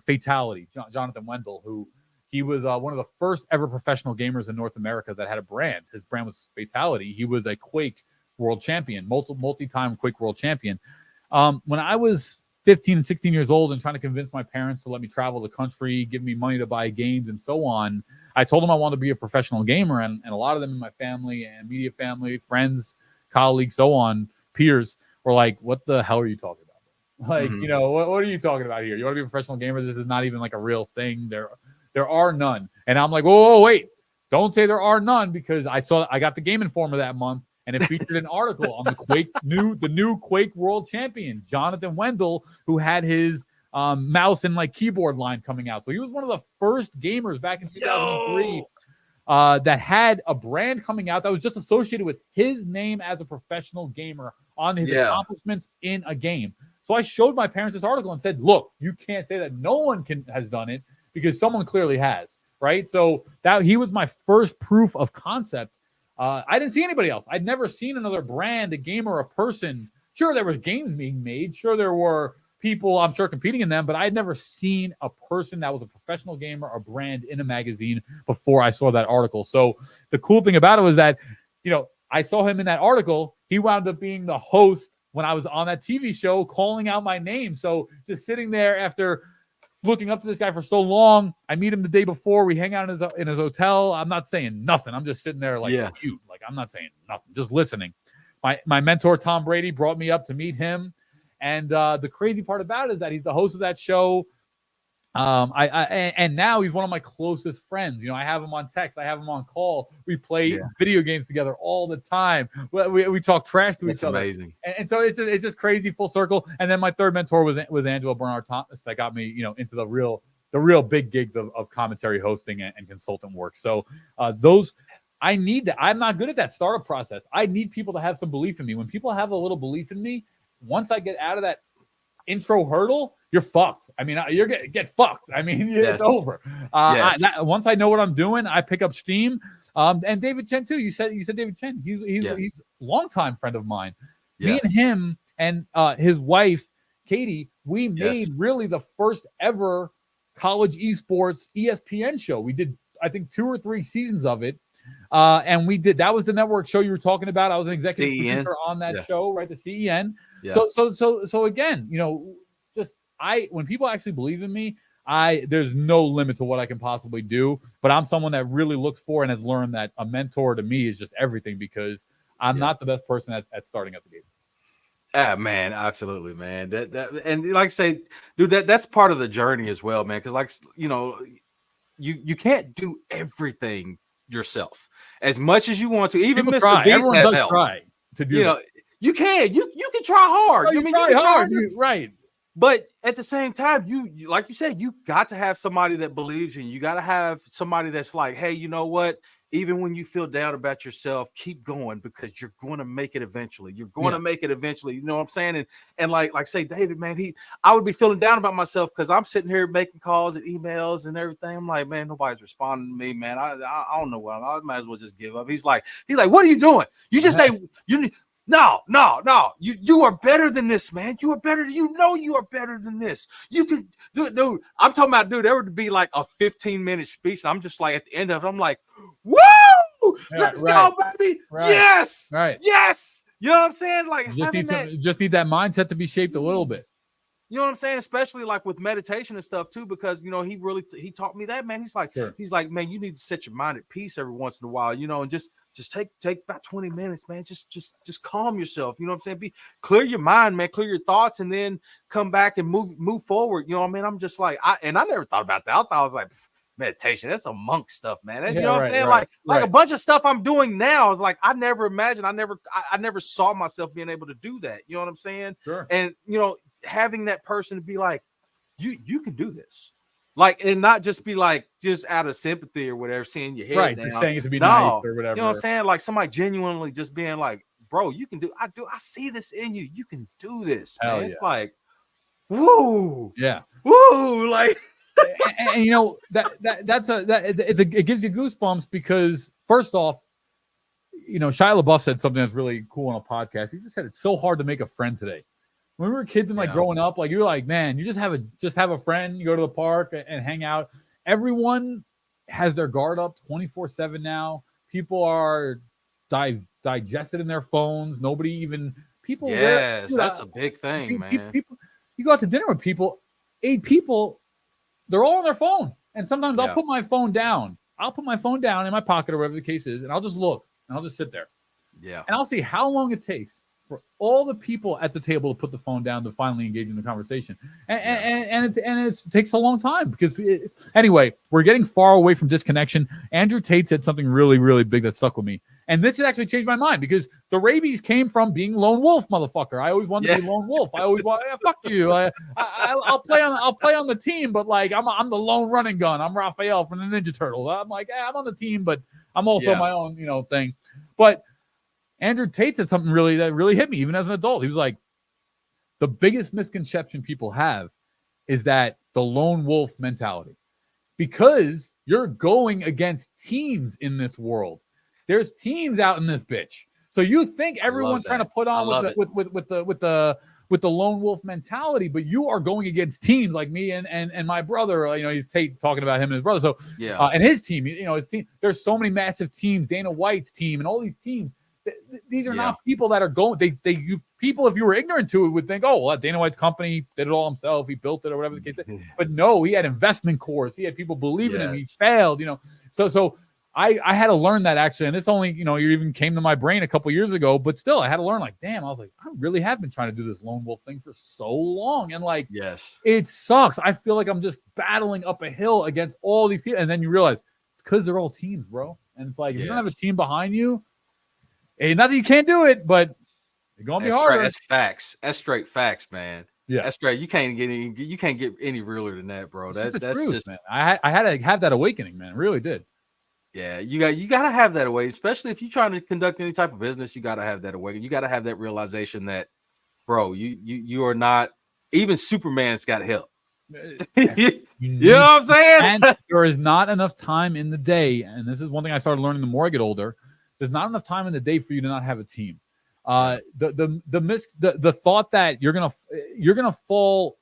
Fatality, Jonathan Wendell, who he was one of the first ever professional gamers in North America that had a brand. His brand was Fatality. He was a Quake world champion, multi-time Quake world champion. When I was 15 and 16 years old and trying to convince my parents to let me travel the country, give me money to buy games and so on, I told them I wanted to be a professional gamer. And a lot of them in my family and immediate family, friends, colleagues, so on, peers were like, what the hell are you talking about? Like, what are you talking about here? You want to be a professional gamer? This is not even like a real thing. There are none. And I'm like, whoa, wait. Don't say there are none, because I got the Game Informer that month, and it featured an article on the new Quake world champion, Jonathan Wendell, who had his mouse and like keyboard line coming out. So he was one of the first gamers back in 2003 that had a brand coming out that was just associated with his name as a professional gamer on his accomplishments in a game. So I showed my parents this article and said, look, you can't say that no one has done it, because someone clearly has, right? So that he was my first proof of concept. I didn't see anybody else. I'd never seen another brand, a gamer, a person. Sure, there was games being made. Sure, there were people, I'm sure, competing in them, but I had never seen a person that was a professional gamer, a brand in a magazine before I saw that article. So the cool thing about it was that, I saw him in that article. He wound up being the host when I was on that TV show, calling out my name. So just sitting there after looking up to this guy for so long, I meet him the day before. We hang out in his hotel. I'm not saying nothing. I'm just sitting there like mute. Like, I'm not saying nothing, just listening. My mentor, Tom Brady, brought me up to meet him. And the crazy part about it is that he's the host of that show. And now he's one of my closest friends. I have him on text. I have him on call. We play video games together all the time. We talk trash to each other. That's amazing. And so it's just crazy, full circle. And then my third mentor was Angela Bernard Thomas. That got me, into the real big gigs of commentary hosting and consultant work. So those, I need that. I'm not good at that startup process. I need people to have some belief in me. When people have a little belief in me, once I get out of that intro hurdle, you're fucked. I mean, you're get fucked. I mean, it's over. Once I know what I'm doing, I pick up steam. And David Chen too. You said David Chen. He's a longtime friend of mine. Me and him and his wife Katie, we made really the first ever college esports ESPN show. We did, I think, 2 or 3 seasons of it. And that was the network show you were talking about. I was an executive producer on that show, right? The CEN. Yeah. So again, when people actually believe in me, there's no limit to what I can possibly do. But I'm someone that really looks for and has learned that a mentor to me is just everything, because I'm not the best person at starting up the game. Man, absolutely, man. That and like I say, dude, that's part of the journey as well, man. Because you can't do everything yourself as much as you want to. Even people Mr. Try. Beast Everyone has does help. Try to do. You can try hard. You try hard, right? But at the same time, you like you said, you got to have somebody that believes in you. You got to have somebody that's like, hey, you know what? Even when you feel down about yourself, keep going, because you're going to make it eventually. You're going to make it eventually. You know what I'm saying? And like say, David, man, I would be feeling down about myself because I'm sitting here making calls and emails and everything. I'm like, man, nobody's responding to me, man. I don't know what. I might as well just give up. He's like, what are you doing? You just say No. You are better than this, man. You are better. You are better than this. You can, dude. I'm talking about, dude. There would be like a 15-minute speech. And I'm just like, at the end of it, I'm like, woo! Let's go, baby. Right. Yes. Right. Yes. You know what I'm saying? Like You just need that mindset to be shaped a little bit. You know what I'm saying? Especially like with meditation and stuff too, because he taught me that, man. He's like, man, you need to set your mind at peace every once in a while, and just take about 20 minutes, man. Just calm yourself. You know what I'm saying? Clear your mind, man, clear your thoughts, and then come back and move forward. You know what I mean? I'm just like, I never thought about that. I thought I was like, meditation, that's some monk stuff, man. You know what I'm saying? Like a bunch of stuff I'm doing now, like I never imagined, I never saw myself being able to do that. You know what I'm saying? Sure. And having that person to be like, you can do this, like, and not just be like just out of sympathy or whatever, seeing your head down. Just saying it to be nice or whatever. You know what I'm saying? Like somebody genuinely just being like, bro, you can do. I see this in you. You can do this, man. It's like, woo, yeah, woo, like. and it gives you goosebumps because first off, Shia LaBeouf said something that's really cool on a podcast. He just said it's so hard to make a friend today. When we were kids and growing up, like you're like, man, you just have a friend. You go to the park and hang out. Everyone has their guard up 24/7 now. People are digested in their phones. Nobody even people. Yes, that's a big thing, man. People, you go out to dinner with people, 8 people, they're all on their phone. And sometimes I'll put my phone down. I'll put my phone down in my pocket or whatever the case is, and I'll just look and I'll just sit there. Yeah, and I'll see how long it takes for all the people at the table to put the phone down to finally engage in the conversation. And it takes a long time because anyway, we're getting far away from disconnection. Andrew Tate said something really, really big that stuck with me. And this has actually changed my mind because the rabies came from being lone wolf, motherfucker. I always wanted to be lone wolf. I always want, fuck you. I'll play on the team, but like I'm the lone running gun. I'm Raphael from the Ninja Turtles. I'm like, I'm on the team, but I'm also my own, thing. But Andrew Tate said something that really hit me, even as an adult. He was like, the biggest misconception people have is that the lone wolf mentality, because you're going against teams in this world. There's teams out in this bitch. So you think everyone's trying to put on with the lone wolf mentality, but you are going against teams like me and my brother. He's Tate talking about him and his brother. So and his team. His team. There's so many massive teams. Dana White's team and all these teams. These are not people that are going. People, if you were ignorant to it, would think, oh, well, Dana White's company did it all himself. He built it or whatever the case is. But no, he had investment cores. He had people believing in him. He failed. So I had to learn that actually, and this only you even came to my brain a couple years ago. But still, I had to learn. Like, damn, I was like, I really have been trying to do this lone wolf thing for so long, and like, it sucks. I feel like I'm just battling up a hill against all these people, and then you realize it's because they're all teams, bro. And it's like if you don't have a team behind you. Hey, not that you can't do it, but it's gonna be harder. That's facts. That's straight facts, man. Yeah, that's straight. You can't get any realer than that, bro. That's truth, just. Man. I had to have that awakening, man. I really did. Yeah, you got to have that awakening, especially if you're trying to conduct any type of business. You got to have that awakening. You got to have that realization that, bro, you are not. Even Superman's got help. You know what I'm saying? And there is not enough time in the day, and this is one thing I started learning the more I get older. There's not enough time in the day for you to not have a team. The thought that you're gonna fall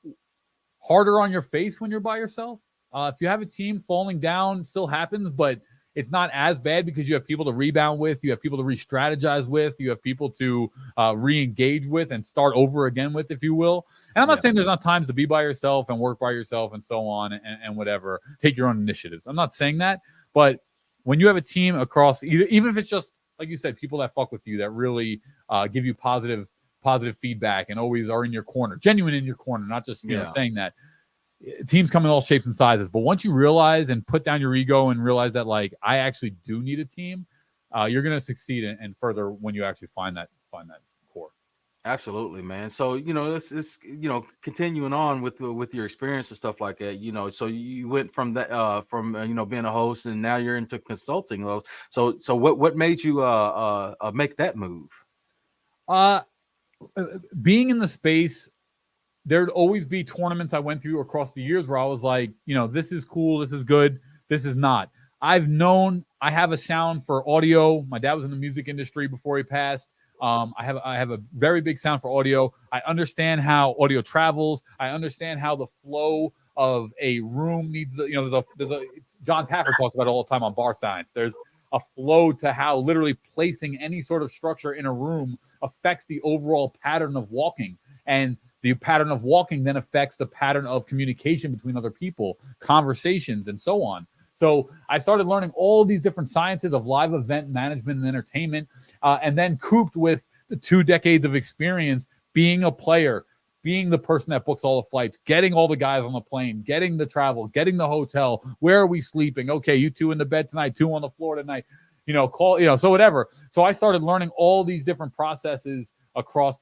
harder on your face when you're by yourself. If you have a team, falling down still happens, but it's not as bad because you have people to rebound with, you have people to re-strategize with, you have people to re-engage with and start over again with, if you will. And I'm not saying there's not times to be by yourself and work by yourself and so on and whatever. Take your own initiatives. I'm not saying that, but when you have a team across, even if it's just, like you said, people that fuck with you, that really give you positive feedback and always are in your corner, genuine in your corner, not just saying that. Teams come in all shapes and sizes. But once you realize and put down your ego and realize that, like, I actually do need a team, you're going to succeed and further when you actually find that core. Absolutely, man. So, it's continuing on with your experience and stuff like that, so you went from that, being a host and now you're into consulting. So what made you make that move? Being in the space, there'd always be tournaments I went through across the years where I was like, this is cool. This is good. This is not. I've known I have a sound for audio. My dad was in the music industry before he passed. I have a very big sound for audio. I understand how audio travels. I understand how the flow of a room needs. There's a John Taffer talks about it all the time on Bar Science. There's a flow to how literally placing any sort of structure in a room affects the overall pattern of walking. And the pattern of walking then affects the pattern of communication between other people, conversations, and so on. So I started learning all these different sciences of live event management and entertainment, and then cooped with the 2 decades of experience being a player, being the person that books all the flights, getting all the guys on the plane, getting the travel, getting the hotel. Where are we sleeping? Okay, you 2 in the bed tonight, 2 on the floor tonight. So whatever. So I started learning all these different processes across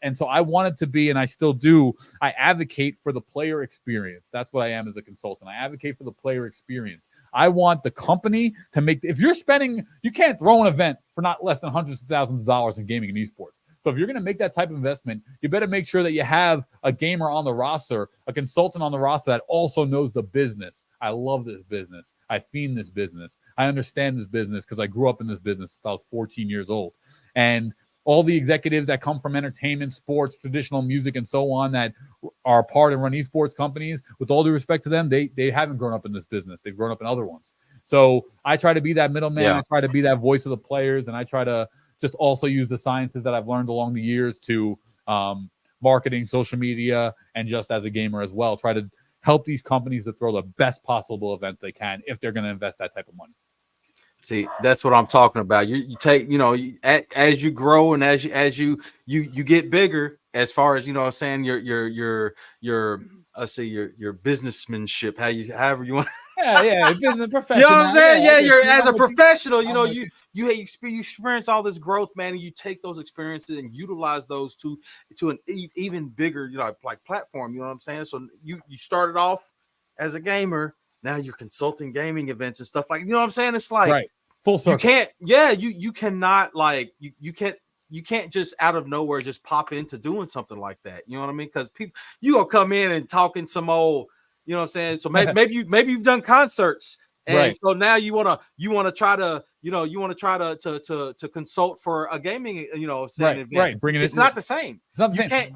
and so I wanted to be, and I still do, I advocate for the player experience. That's what I am as a consultant. I advocate for the player experience. I want the company to make, if you're spending, you can't throw an event for not less than hundreds of thousands of dollars in gaming and esports. So if you're going to make that type of investment, you better make sure that you have a gamer on the roster, a consultant on the roster that also knows the business. I love this business. I fiend this business. I understand this business because I grew up in this business since I was 14 years old. And all the executives that come from entertainment, sports, traditional music, and so on that are part and run esports companies, with all due respect to them, they haven't grown up in this business. They've grown up in other ones. So I try to be that middleman. Yeah. I try to be that voice of the players, and I try to just also use the sciences that I've learned along the years to marketing, social media, and just as a gamer as well. Try to help these companies to throw the best possible events they can if they're going to invest that type of money. See, that's what I'm talking about. You take, as you grow and as you get bigger, as far as, I'm saying, your let's say your businessmanship, however you want. Yeah, business professional. You know what I'm saying? Yeah, you're as a professional, you experience all this growth, man, and you take those experiences and utilize those to an even bigger, like platform. You know what I'm saying? So you started off as a gamer. Now you're consulting gaming events and stuff like, you know what I'm saying? It's like, right. Full circle. You cannot like, you can't just out of nowhere just pop into doing something like that. You know what I mean? Because people, you gonna come in and talking some old, you know what I'm saying? So maybe you've done concerts, and right. So now you wanna try to, to consult for a gaming, event. Right. Bring it. It's not the same. It's not the same. Can't.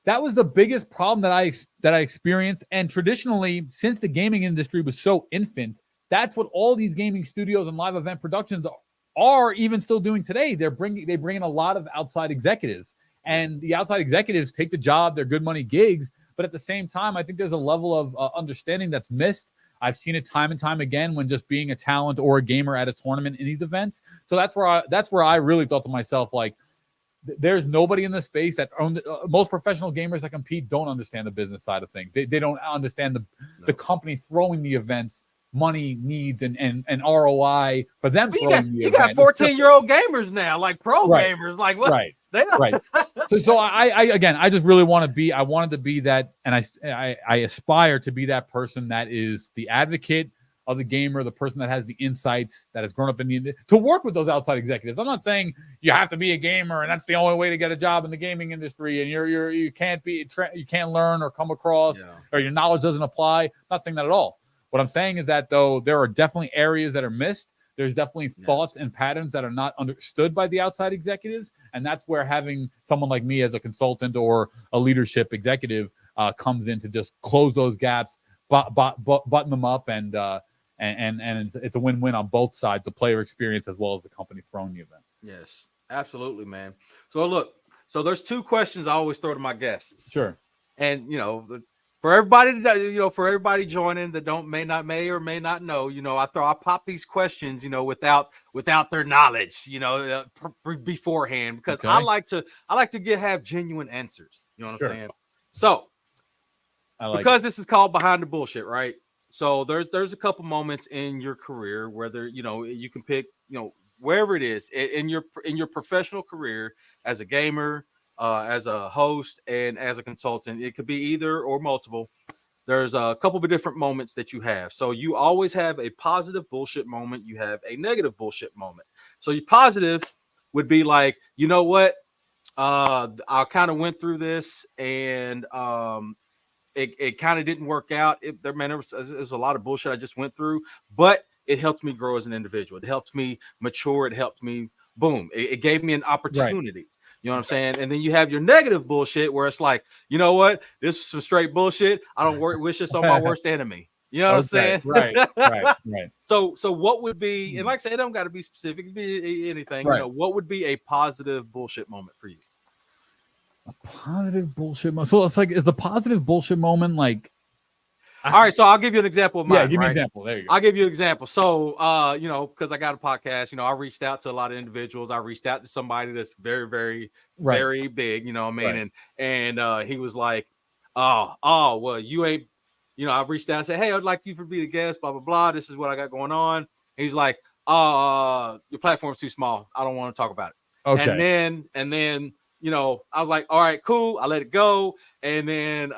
That was the biggest problem that I experienced. And traditionally, since the gaming industry was so infant, that's what all these gaming studios and live event productions are even still doing today. They bring in a lot of outside executives, and the outside executives take the job. They're good money gigs, but at the same time, I think there's a level of understanding that's missed. I've seen it time and time again when just being a talent or a gamer at a tournament in these events. So that's where I really thought to myself, like, there's nobody in the space that most professional gamers that compete don't understand the business side of things. They don't understand the company throwing the events, money, needs, and ROI for them. You got 14-year-old gamers now, like pro gamers, like what? Right. So I just really I wanted to be that, and I aspire to be that person that is the advocate of the gamer, the person that has the insights, that has grown up to work with those outside executives. I'm not saying you have to be a gamer and that's the only way to get a job in the gaming industry, and you can't learn or come across, or your knowledge doesn't apply. I'm not saying that at all. What I'm saying is that, though, there are definitely areas that are missed. There's definitely thoughts and patterns that are not understood by the outside executives, and that's where having someone like me as a consultant or a leadership executive comes in to just close those gaps, button them up, and it's a win-win on both sides, the player experience as well as the company throwing the event. Yes, absolutely, man. So look, there's 2 questions I always throw to my guests. Sure. And for everybody joining that may or may not know, I pop these questions, without their knowledge, beforehand, because I like to have genuine answers. You know what I'm saying? So because this is called Behind the Bullshit, right? So there's a couple moments in your career where you can pick, wherever it is in your professional career as a gamer, as a host, and as a consultant. It could be either or multiple. There's a couple of different moments that you have. So you always have a positive bullshit moment. You have a negative bullshit moment. So your positive would be like, you know what? I kind of went through this, and it kind of didn't work out. There was a lot of bullshit I just went through, but it helped me grow as an individual. It helped me mature. It helped me, boom. It gave me an opportunity. Right. You know what I'm saying? And then you have your negative bullshit where it's like, you know what? This is some straight bullshit. I don't wish this on my worst enemy. You know what I'm saying? Right. So what would be, and Hmm. like I said, it don't got to be specific, it could be anything. Right. You know, what would be a positive bullshit moment for you? A positive bullshit moment. So it's like, is the positive bullshit moment like? All right, so I'll give you an example of Yeah, mine. give me an Right, example. There you go. I'll give you an example. So, you know, because I got a podcast, you know, I reached out to a lot of individuals. I reached out to somebody that's very, very, Right. very big. You know what I mean? Right. And he was like, "Oh, well, you ain't." You know, I reached out and said, "Hey, I'd like you to be the guest. Blah blah blah. This is what I got going on." And he's like, "Oh, your platform's too small. I don't want to talk about it." Okay. And then, you know, I was like, "All right, cool." I let it go. And then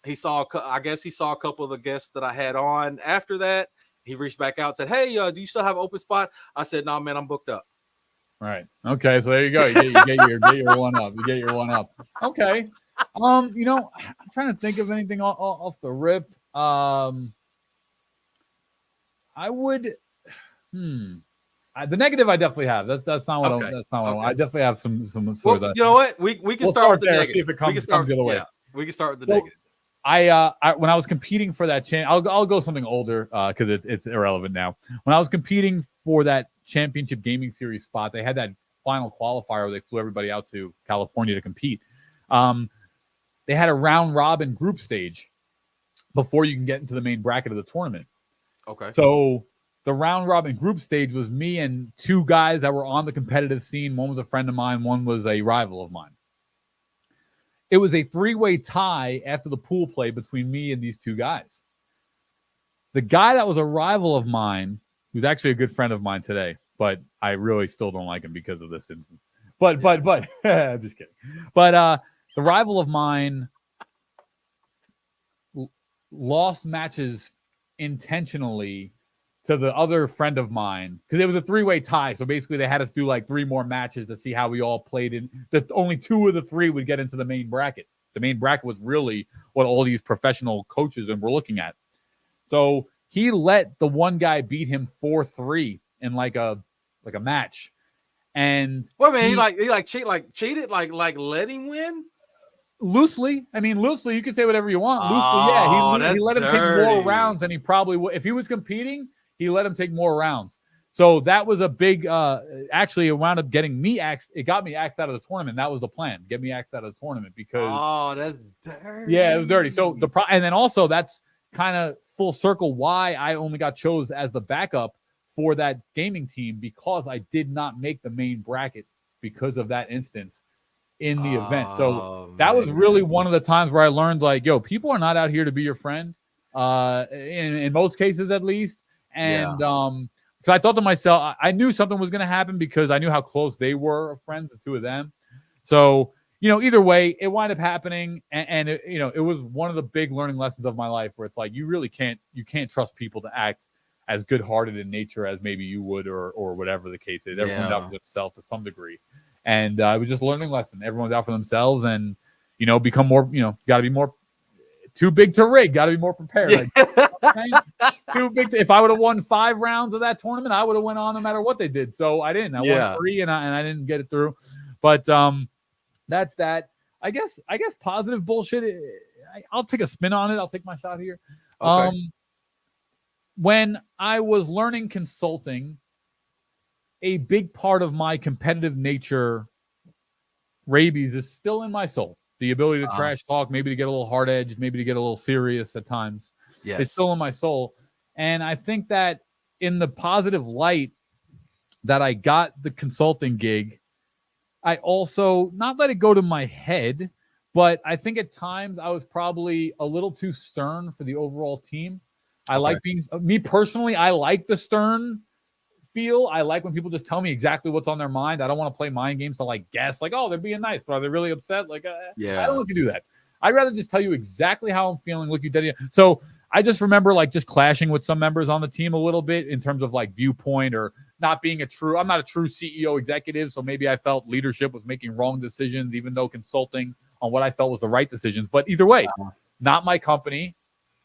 he saw, I guess he saw a couple of the guests that I had on after that. He reached back out and said, "Hey, do you still have an open spot?" I said, "No, man, I'm booked up." Right. Okay. So there you go. You get your one up. You get your one up. Okay. You know, I'm trying to think of anything off the rip. I would. The negative I definitely have. That's not what Okay. that's not what I want. Okay. I definitely have some sort Well, of that. you know what? We can We'll start with the there. negative. See if it We comes can start. the other way. Yeah, we can start with the So, negative. I when I was competing for that I'll go something older because it's irrelevant now. When I was competing for that championship gaming series spot, they had that final qualifier where they flew everybody out to California to compete. They had a round robin group stage before you can get into the main bracket of the tournament. Okay. So the round robin group stage was me and two guys that were on the competitive scene. One was a friend of mine, one was a rival of mine. It was a 3-way tie after the pool play between me and these two guys. The guy that was a rival of mine, who's actually a good friend of mine today, but I really still don't like him because of this instance. But just kidding. But the rival of mine lost matches intentionally to the other friend of mine because it was a 3-way tie. So basically, they had us do like 3 more matches to see how we all played. In that only 2 of the 3 would get into the main bracket. The main bracket was really what all these professional coaches and were looking at. So he let the one guy beat him 4-3 in like a match. And Well, man, he cheated, like let him win. Loosely, I mean, loosely, you can say whatever you want. Loosely, yeah, Oh, he that's let him take more dirty. rounds than he probably would if he was competing. He let him take more rounds. So that was a big. Actually, it wound up getting me axed. It got me axed out of the tournament. That was the plan: get me axed out of the tournament because Oh, that's dirty. yeah, it was dirty. So and then also that's kind of full circle why I only got chose as the backup for that gaming team because I did not make the main bracket because of that instance in the event. So that was really one of the times where I learned like, yo, people are not out here to be your friend. In most cases at least. And because I thought to myself, I knew something was going to happen because I knew how close they were of friends, the two of them. So, you know, either way, it wound up happening. And it, you know, it was one of the big learning lessons of my life where it's like, you really can't trust people to act as good-hearted in nature as maybe you would or whatever the case is. Everyone's out for themselves to some degree. And it was just a learning lesson. Everyone's out for themselves and, you know, become more, you know, got to be more too big to rig, got to be more prepared. Yeah. Like, too big. If I would have won 5 rounds of that tournament, I would have went on no matter what they did. So I didn't. I won 3 and I didn't get it through. But that's that. I guess positive bullshit. I'll take a spin on it. I'll take my shot here. Okay. When I was learning consulting, a big part of my competitive nature, rabies, is still in my soul. The ability to trash talk, maybe to get a little hard edged, maybe to get a little serious at times. Yes. It's still in my soul. And I think that in the positive light that I got the consulting gig, I also not let it go to my head, but I think at times I was probably a little too stern for the overall team. I like being me personally. I like the stern feel. I like when people just tell me exactly what's on their mind. I don't want to play mind games to like guess, like, oh, they're being nice, but are they really upset? Like, I don't want to do that. I'd rather just tell you exactly how I'm feeling, look you dead. So I just remember like just clashing with some members on the team a little bit in terms of like viewpoint or not being I'm not a true CEO executive. So maybe I felt leadership was making wrong decisions, even though consulting on what I felt was the right decisions. But either way, not my company,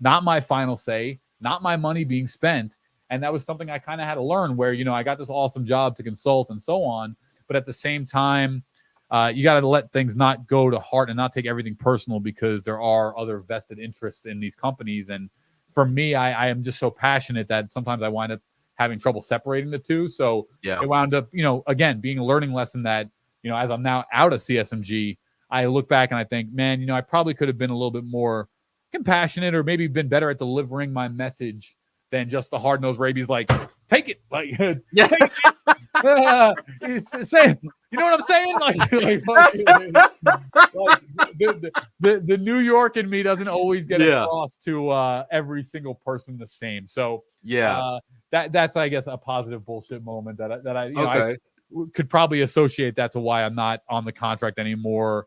not my final say, not my money being spent. And that was something I kind of had to learn where, you know, I got this awesome job to consult and so on. But at the same time, you got to let things not go to heart and not take everything personal because there are other vested interests in these companies. And for me, I am just so passionate that sometimes I wind up having trouble separating the two. So Yeah. it wound up, again, being a learning lesson that, as I'm now out of CSMG, I look back and I think, man, I probably could have been a little bit more compassionate or maybe been better at delivering my message than just the hard-nosed rabies like, take it. Like, Yeah. take it. It's saying, you know what I'm saying? The New York in me doesn't always get across to every single person the same. So that's I guess a positive bullshit moment that I could probably associate that to why I'm not on the contract anymore,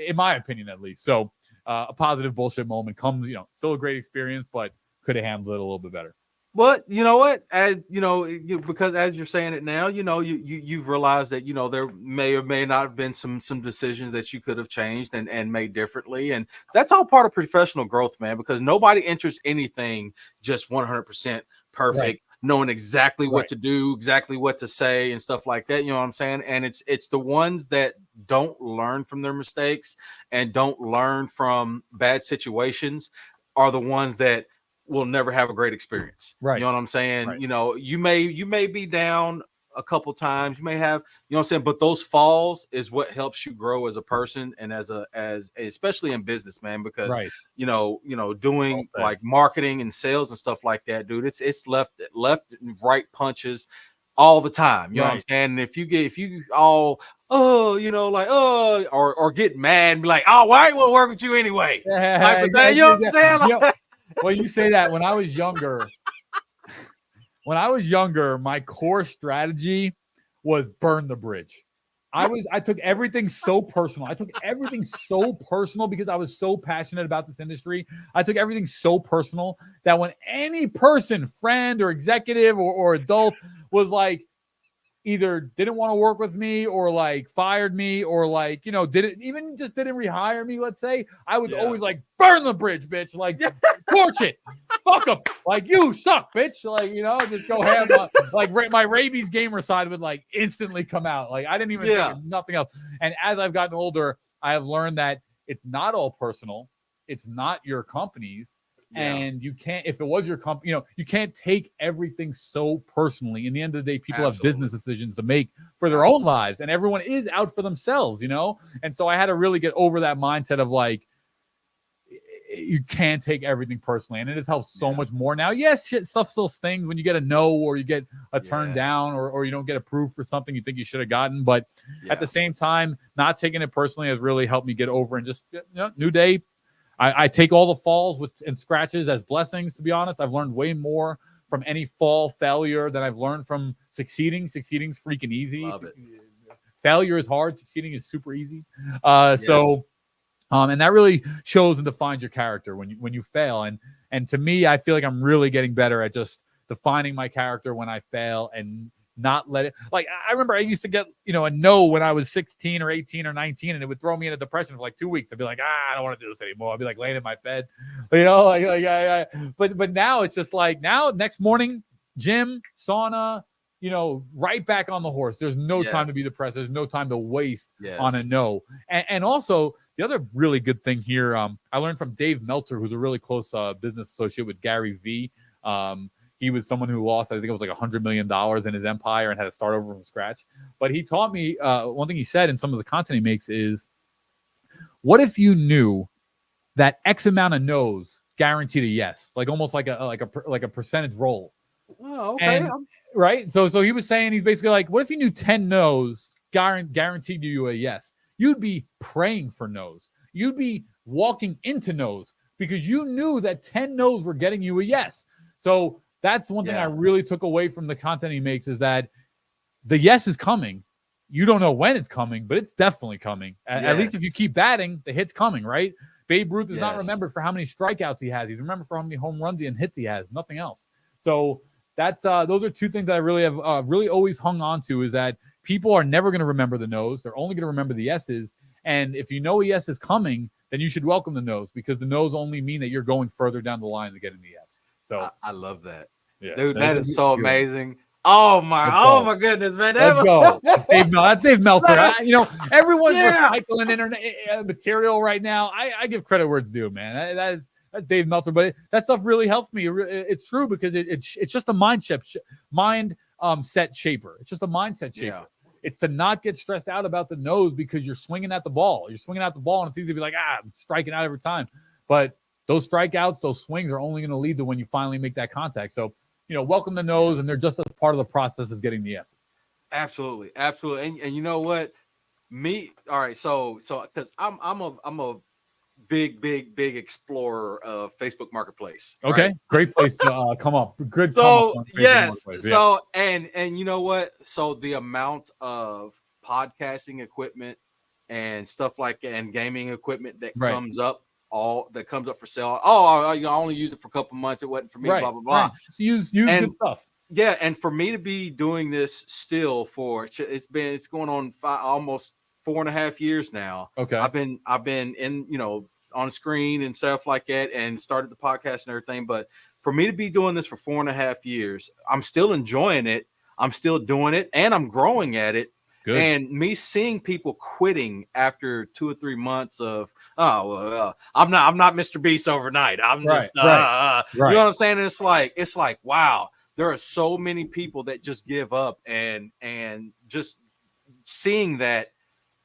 in my opinion at least. So a positive bullshit moment comes, still a great experience, but could have handled it a little bit better. But you know what? As because as you're saying it now, you've realized that there may or may not have been some decisions that you could have changed and made differently, and that's all part of professional growth, man. Because nobody enters anything just 100% perfect, right, knowing exactly what to do, exactly what to say, and stuff like that. You know what I'm saying? And it's the ones that don't learn from their mistakes and don't learn from bad situations are the ones that will never have a great experience. Right. You know what I'm saying? Right. You may be down a couple times, you may have, you know what I'm saying, but those falls is what helps you grow as a person and as especially in business, man, because doing like marketing and sales and stuff like that, dude, it's left and right punches all the time. You know what I'm saying? And if you all or get mad and be like, oh, why I won't work with you anyway? Type of thing. You know what I'm saying? Well, you say that. When I was younger, my core strategy was burn the bridge. I took everything so personal. Because I was so passionate about this industry. I took everything so personal that when any person, friend or executive or adult was like, either didn't want to work with me or like fired me or like, didn't rehire me, let's say, I was always like, burn the bridge, bitch. Like, torch it. Fuck them. Like, you suck, bitch. Like, just go ham. Like, my rabies gamer side would like instantly come out. Like, I didn't even think of nothing else. And as I've gotten older, I have learned that it's not all personal. It's not your company's. And you can't, if it was your company, you can't take everything so personally. In the end of the day, people have business decisions to make for their own lives, and everyone is out for themselves, And so I had to really get over that mindset of like, you can't take everything personally, and it has helped so much more now. Yes, stuff still stings when you get a no or you get a turn down or you don't get approved for something you think you should have gotten. But at the same time, not taking it personally has really helped me get over and just new day. I take all the falls and scratches as blessings, to be honest. I've learned way more from any fall failure than I've learned from succeeding. Succeeding's freaking easy. Love it. Failure is hard. Succeeding is super easy. So and that really shows and defines your character when you fail. And to me, I feel like I'm really getting better at just defining my character when I fail and not let it. Like, I remember I used to get, a no when I was 16 or 18 or 19, and it would throw me in a depression for like 2 weeks. I'd be like, I don't want to do this anymore. I'd be like laying in my bed, but now it's just like, now next morning, gym, sauna, right back on the horse. There's no time to be depressed. There's no time to waste on a no. And also the other really good thing here, I learned from Dave Meltzer, who's a really close business associate with Gary Vee. He was someone who lost, I think it was like $100 million in his empire and had to start over from scratch. But he taught me, one thing he said in some of the content he makes is, what if you knew that X amount of no's guaranteed a yes, like almost like a percentage roll. Oh, okay. Right. So he was saying, he's basically like, what if you knew 10 no's guaranteed you a yes? You'd be praying for no's. You'd be walking into no's because you knew that 10 no's were getting you a yes. So that's one thing I really took away from the content he makes, is that the yes is coming. You don't know when it's coming, but it's definitely coming. At least if you keep batting, the hit's coming, right? Babe Ruth is not remembered for how many strikeouts he has. He's remembered for how many home runs and hits he has, nothing else. So that's those are two things that I really have really always hung on to, is that people are never going to remember the no's. They're only going to remember the yeses. And if you know a yes is coming, then you should welcome the no's, because the no's only mean that you're going further down the line to getting the yes. So I love that. Yeah, dude, that is so amazing. Oh my goodness, man. Let's go. That's Dave Meltzer. Everyone's recycling internet material right now. I give credit where it's due, man. That's Dave Meltzer, but that stuff really helps me. It's true because it's just a mindset shaper. It's just a mindset shaper. Yeah. It's to not get stressed out about the nose because you're swinging at the ball. You're swinging at the ball, and it's easy to be like, I'm striking out every time. But those strikeouts, those swings are only going to lead to when you finally make that contact. So, welcome the nose, and they're just as part of the process as getting the S's. Absolutely. And you know what? All right. So because I'm a big explorer of Facebook Marketplace. Okay, right? great place to come up. Good. So come up yes. yeah. So and you know what? So the amount of podcasting equipment and stuff like and gaming equipment that comes up for sale. Oh, I only use it for a couple months. It wasn't for me. Blah blah blah. Right. Use good stuff. Yeah, and for me to be doing this still for it's going on almost 4.5 years now. Okay, I've been in on screen and stuff like that, and started the podcast and everything. But for me to be doing this for 4.5 years, I'm still enjoying it. I'm still doing it, and I'm growing at it. Good. And me seeing people quitting after 2 or 3 months of I'm not Mr. Beast overnight. I'm just you know what I'm saying? It's like wow. There are so many people that just give up, and just seeing that,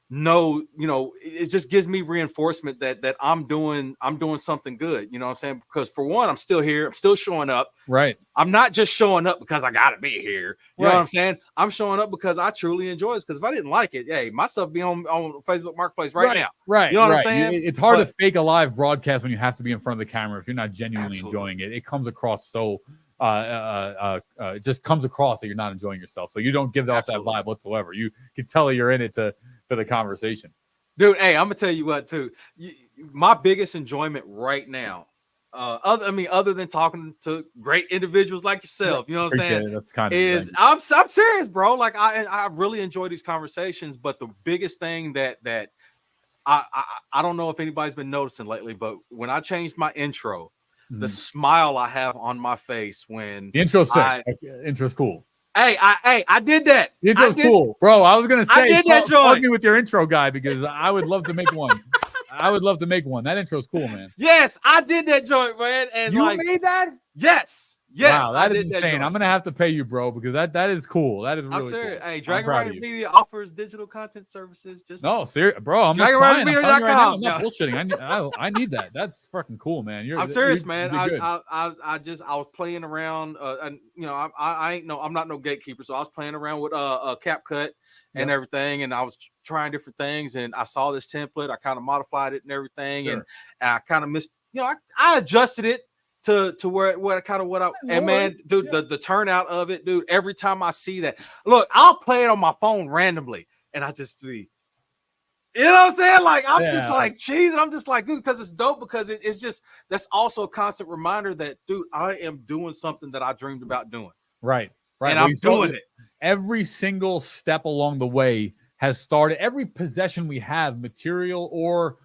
it just gives me reinforcement that I'm doing something good. You know what I'm saying? Because for one, I'm still here. I'm still showing up. Right. I'm not just showing up because I got to be here. You know what I'm saying? I'm showing up because I truly enjoy it. Because if I didn't like it, hey, my stuff be on Facebook Marketplace right now. Right. You know what I'm saying? It's hard to fake a live broadcast when you have to be in front of the camera if you're not genuinely enjoying it. It comes across so it just comes across that you're not enjoying yourself. So you don't give off that vibe whatsoever. You can tell you're in it for the conversation. Dude, hey, I'm gonna tell you what too. My biggest enjoyment right now, other than talking to great individuals like yourself, you know what I'm saying? That's kind of I'm serious, bro. Like I really enjoy these conversations, but the biggest thing that I don't know if anybody's been noticing lately, but when I changed my intro, the smile I have on my face when the intro's sick. Intro's cool. Hey, I did that. The intro's cool, bro. I was gonna say, I did that joint. Plug me with your intro guy because I would love to make one. I would love to make one. That intro's cool, man. Yes, I did that joint, man. And you made that? Yes. Wow, that is insane. I'm gonna have to pay you, bro, because that is cool. That is really I'm serious. cool. Hey, Dragon Rider Media offers digital content services. Serious, bro. I'm DragonRiderMedia.com. I'm not bullshitting. I need that. That's fucking cool, man. I'm serious, man. I was playing around, and I'm not no gatekeeper, so I was playing around with CapCut and everything, and I was trying different things, and I saw this template. I kind of modified it and everything, and I kind of missed. I adjusted it to where and man, dude, the turnout of it, dude. Every time I see that, look, I'll play it on my phone randomly, and I just see, you know what I'm saying? Like I'm just like cheesing. I'm just like, dude, because it's dope. Because it's just that's also a constant reminder that, dude, I am doing something that I dreamed about doing. Right. And I'm doing it. Every single step along the way has started. Every possession we have, material or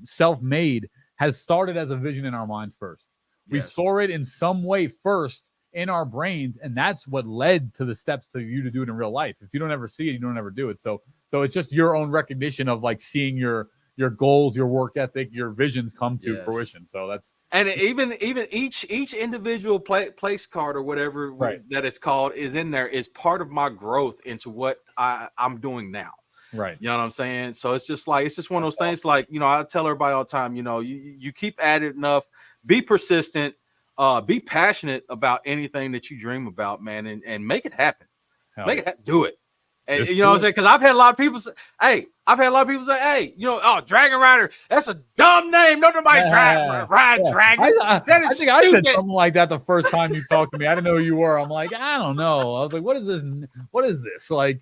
self-made, has started as a vision in our minds first. We saw it in some way first in our brains, and that's what led to the steps to you to do it in real life. If you don't ever see it, you don't ever do it. So it's just your own recognition of like seeing your goals, your work ethic, your visions come to fruition. So that's even each individual place card or whatever that it's called is in there is part of my growth into what I'm doing now. Right. You know what I'm saying? So it's just one of those things. Like, I tell everybody all the time, you keep at it enough, be persistent, be passionate about anything that you dream about, man, and make it happen. Do it. And Just you know what I'm saying? Because I've had a lot of people say, hey, Dragon Rider, that's a dumb name. Nobody ride dragons. That is stupid. I said something like that the first time you talked to me. I didn't know who you were. I'm like, I don't know. I was like, what is this? What is this? Like,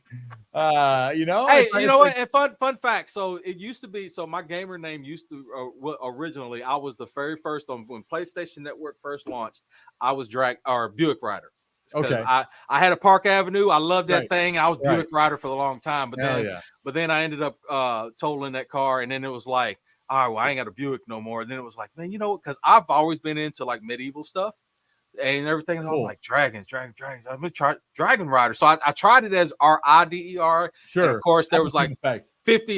Hey, you know what? And fun fact. So it used to be. So my gamer name used to originally. I was the very first when PlayStation Network first launched. I was Buick Rider. Because I had a Park Avenue. I loved that thing. I was Buick Rider for a long time. But then I ended up totaling that car. And then it was like, all right, well, I ain't got a Buick no more. And then it was like, man, you know what? Because I've always been into like medieval stuff and everything. Cool. I'm like dragons. I'm gonna try Dragon Rider. So I tried it as RIDER. Sure. And of course, there was like 50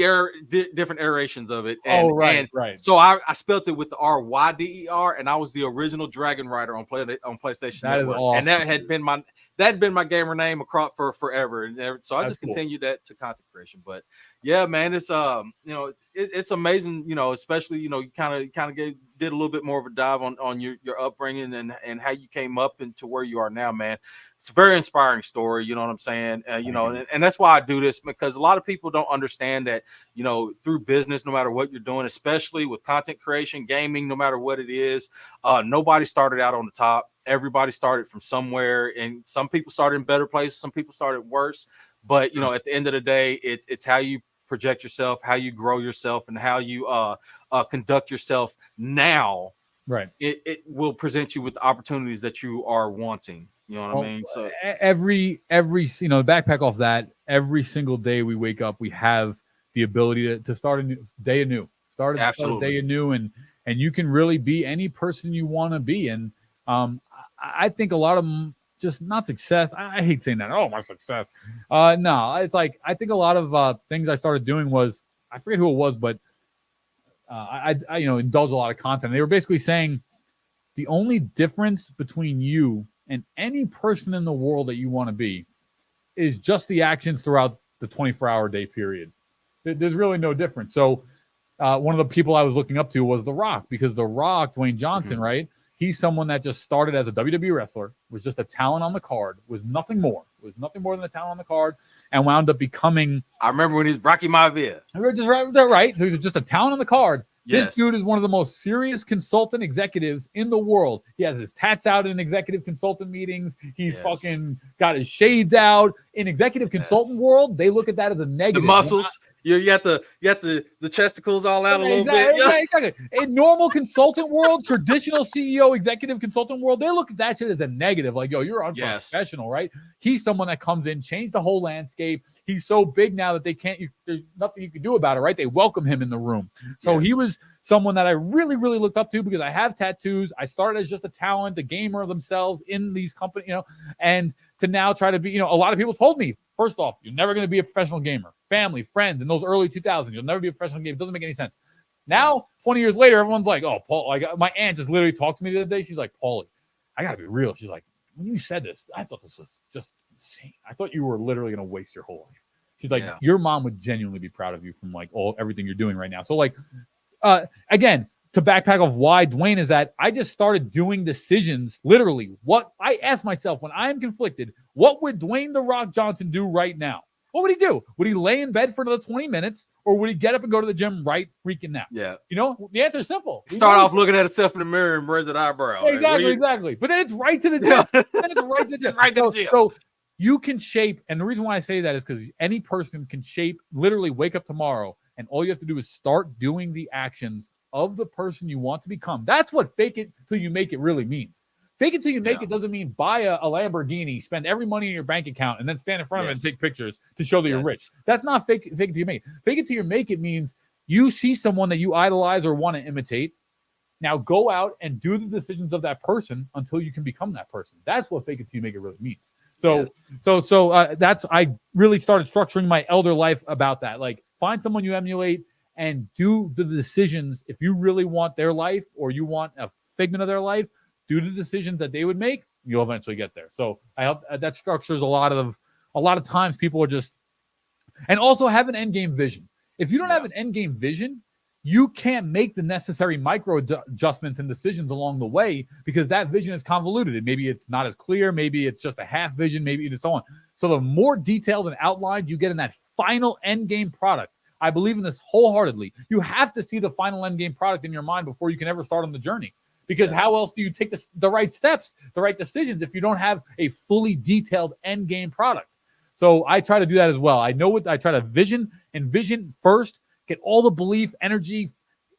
different iterations of it. And, Oh, right, and right. so I spelled it with the RYDER, and I was the original Dragon Rider on PlayStation That is Network. awesome. And that had been my gamer name across for forever. And so I That's just cool. continued that to content creation. But yeah, man, it's it's amazing, especially, you kind of did a little bit more of a dive on your upbringing and how you came up into where you are now, man. It's a very inspiring story, you know what I'm saying? And that's why I do this, because a lot of people don't understand that, through business, no matter what you're doing, especially with content creation, gaming, no matter what it is, nobody started out on the top. Everybody started from somewhere, and some people started in better places, some people started worse. But at the end of the day, it's how you project yourself, how you grow yourself, and how you conduct yourself now. Right. It will present you with the opportunities that you are wanting. You know what I mean? So every backpack off that, every single day we wake up, we have the ability to start a new day anew. Start a day anew, and you can really be any person you want to be. And I think a lot of them just not success. I hate saying that. Oh, my success. No, it's like I think a lot of things I started doing was, I forget who it was, but I indulge a lot of content. They were basically saying the only difference between you and any person in the world that you want to be is just the actions throughout the 24-hour day period. There's really no difference. So one of the people I was looking up to was The Rock, because The Rock, Dwayne Johnson, right? He's someone that just started as a WWE wrestler, was just a talent on the card, was nothing more than a talent on the card, and wound up becoming. I remember when he was Rocky Maivia. Right. So he's just a talent on the card. Yes. This dude is one of the most serious consultant executives in the world. He has his tats out in executive consultant meetings. He's fucking got his shades out. In executive consultant world, they look at that as a negative. The muscles. You got the chesticles all out a little bit. Yeah, exactly. In normal consultant world, traditional CEO, executive consultant world, they look at that shit as a negative. Like, yo, you're unprofessional, right? He's someone that comes in, changed the whole landscape. He's so big now that there's nothing you can do about it, right? They welcome him in the room. So he was someone that I really, really looked up to, because I have tattoos. I started as just a talent, a gamer themselves in these companies, and to now try to be, a lot of people told me, first off, you're never going to be a professional gamer. Family, friends, in those early 2000s, you'll never be a professional gamer. It doesn't make any sense. Now, 20 years later, everyone's like, oh, Paul, like my aunt just literally talked to me the other day. She's like, Pauly, I got to be real. She's like, when you said this, I thought this was just insane. I thought you were literally going to waste your whole life. She's like, your mom would genuinely be proud of you from like everything you're doing right now. So like, again, to backpack of why Dwayne is that I just started doing decisions. Literally, what I ask myself when I am conflicted, what would Dwayne The Rock Johnson do right now? What would he do? Would he lay in bed for another 20 minutes, or would he get up and go to the gym right freaking now? Yeah. The answer is simple. Start off looking at himself in the mirror and raise an eyebrow. Exactly. But then it's right to the gym. So you can shape, and the reason why I say that is because any person can shape, literally wake up tomorrow, and all you have to do is start doing the actions of the person you want to become. That's what fake it till you make it really means. Fake it till you make it doesn't mean buy a Lamborghini, spend every money in your bank account, and then stand in front of it and take pictures to show that you're rich. That's not fake it till you make it. Fake it till you make it means you see someone that you idolize or want to imitate. Now go out and do the decisions of that person until you can become that person. That's what fake it till you make it really means. So that's, I really started structuring my elder life about that. Like, find someone you emulate and do the decisions. If you really want their life, or you want a figment of their life, do the decisions that they would make. You'll eventually get there. So I hope that structures a lot of times people are just, and also have an end game vision. If you don't have an end game vision, you can't make the necessary micro adjustments and decisions along the way, because that vision is convoluted. Maybe it's not as clear. Maybe it's just a half vision. Maybe it's so on. So the more detailed and outlined you get in that final end game product, I believe in this wholeheartedly. You have to see the final end game product in your mind before you can ever start on the journey. Because how else do you take the right steps, the right decisions, if you don't have a fully detailed end game product? So I try to do that as well. I try to envision first, get all the belief, energy,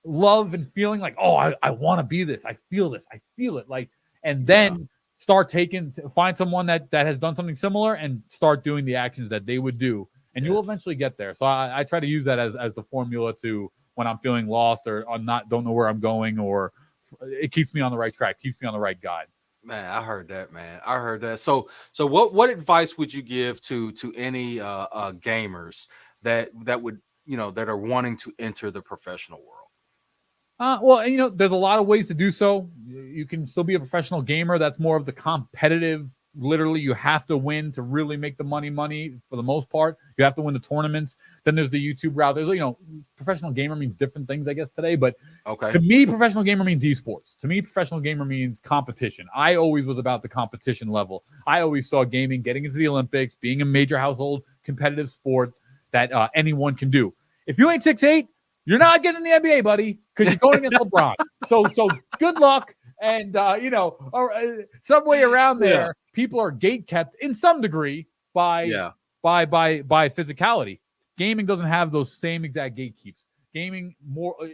love, and feeling like, oh, I want to be this. I feel this. I feel it. Like, and then find someone that has done something similar and start doing the actions that they would do. And you'll eventually get there. So I try to use that as the formula to when I'm feeling lost, or don't know where I'm going, or it keeps me on the right track, keeps me on the right guide. Man, I heard that, man. I heard that. So what advice would you give to any gamers that would that are wanting to enter the professional world? Well, there's a lot of ways to do so. You can still be a professional gamer. That's more of the competitive. Literally, you have to win to really make the money for the most part. You have to win the tournaments. Then there's the YouTube route. There's, professional gamer means different things, I guess, today. But to me, professional gamer means esports. To me, professional gamer means competition. I always was about the competition level. I always saw gaming getting into the Olympics, being a major household competitive sport that anyone can do. If you ain't 6'8", you're not getting the NBA, buddy, because you're going against LeBron. So good luck. And, some way around there, people are gate-kept in some degree by physicality. Gaming doesn't have those same exact gatekeeps. Gaming,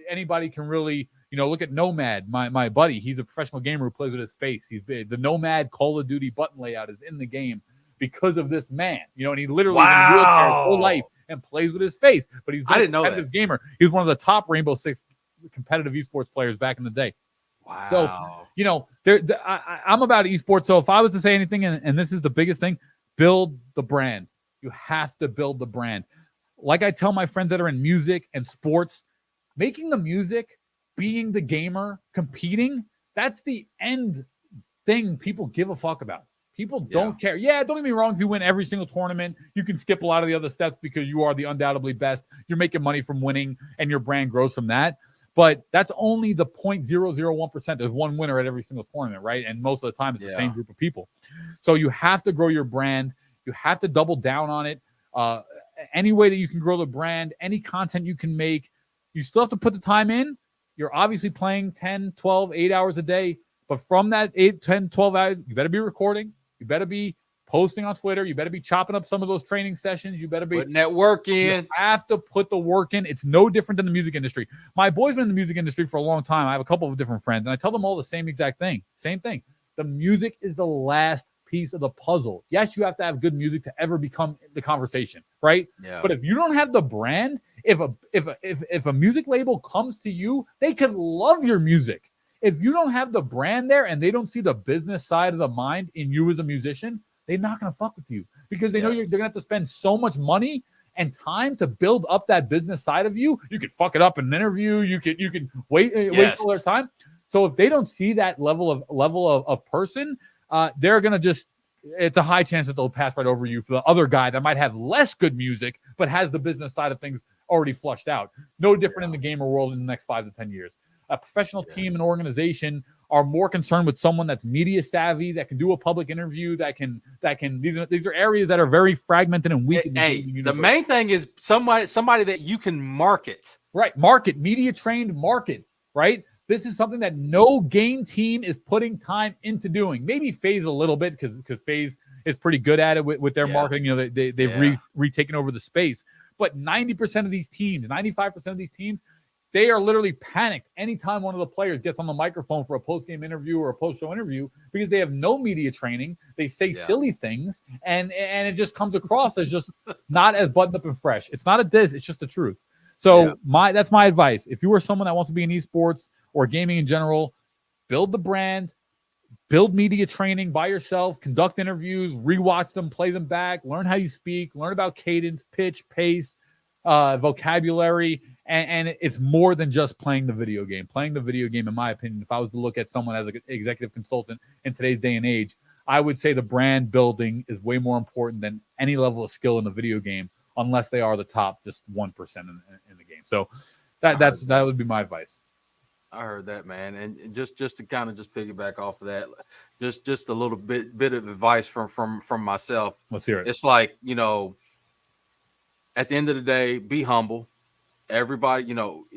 anybody can really, look at Nomad, my buddy. He's a professional gamer who plays with his face. The Nomad Call of Duty button layout is in the game because of this man. And he literally is in a wheelchair his whole life and plays with his face. But he's a competitive gamer. He was one of the top Rainbow Six competitive esports players back in the day. Wow. So, I'm about esports. So if I was to say anything, and this is the biggest thing, build the brand. You have to build the brand. Like I tell my friends that are in music and sports, making the music, being the gamer, competing, that's the end thing people give a fuck about. People don't care. Yeah, don't get me wrong. If you win every single tournament, you can skip a lot of the other steps because you are the undoubtedly best. You're making money from winning, and your brand grows from that. But that's only the 0.001%. There's one winner at every single tournament, right? And most of the time, it's the same group of people. So you have to grow your brand. You have to double down on it. Any way that you can grow the brand, any content you can make, you still have to put the time in. You're obviously playing 10, 12, 8 hours a day. But from that 8, 10, 12 hours, you better be recording. You better be posting on Twitter. You better be chopping up some of those training sessions. You better be putting that work in. You have to put the work in. It's no different than the music industry. My boy's been in the music industry for a long time. I have a couple of different friends, and I tell them all the same exact thing. Same thing. The music is the last piece of the puzzle. Yes, you have to have good music to ever become the conversation, right? Yeah. But if you don't have the brand, if a music label comes to you, they can love your music. If you don't have the brand there and they don't see the business side of the mind in you as a musician, they're not going to fuck with you because they know they're going to have to spend so much money and time to build up that business side of you. You could fuck it up in an interview. You can wait till their time. So if they don't see that level of person, they're going to it's a high chance that they'll pass right over you for the other guy that might have less good music, but has the business side of things already flushed out. No different in the gamer world in the next 5 to 10 years. A professional team and organization are more concerned with someone that's media savvy, that can do a public interview, that can. These are areas that are very fragmented and weak. The main thing is somebody that you can market. Right, market, media trained market. Right, this is something that no game team is putting time into doing. Maybe FaZe a little bit because FaZe is pretty good at it with their marketing. They've retaken over the space. But 90% of these teams, 95% of these teams, they are literally panicked anytime one of the players gets on the microphone for a post-game interview or a post-show interview because they have no media training. They say silly things, and it just comes across as just not as buttoned up and fresh. It's not a diss. It's just the truth. So that's my advice. If you are someone that wants to be in esports or gaming in general, build the brand, build media training by yourself, conduct interviews, rewatch them, play them back, learn how you speak, learn about cadence, pitch, pace, vocabulary. And it's more than just playing the video game. Playing the video game, in my opinion, if I was to look at someone as an executive consultant in today's day and age, I would say the brand building is way more important than any level of skill in the video game, unless they are the top just 1% in the game. So that would be my advice. I heard that, man. And just to kind of just piggyback off of that, just a little bit of advice from myself. Let's hear it. It's like, at the end of the day, be humble. Everybody,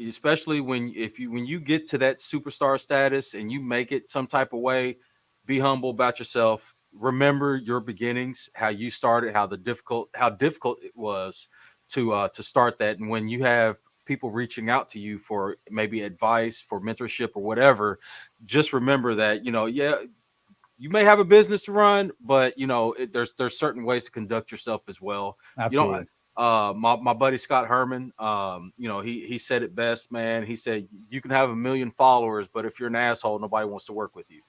especially when you get to that superstar status and you make it some type of way, be humble about yourself. Remember your beginnings, how you started, how difficult it was to start that. And when you have people reaching out to you for maybe advice, for mentorship or whatever, just remember that, you may have a business to run, but there's certain ways to conduct yourself as well. Absolutely. My buddy Scott Herman, he said it best, man. He said, you can have 1 million followers, but if you're an asshole, nobody wants to work with you.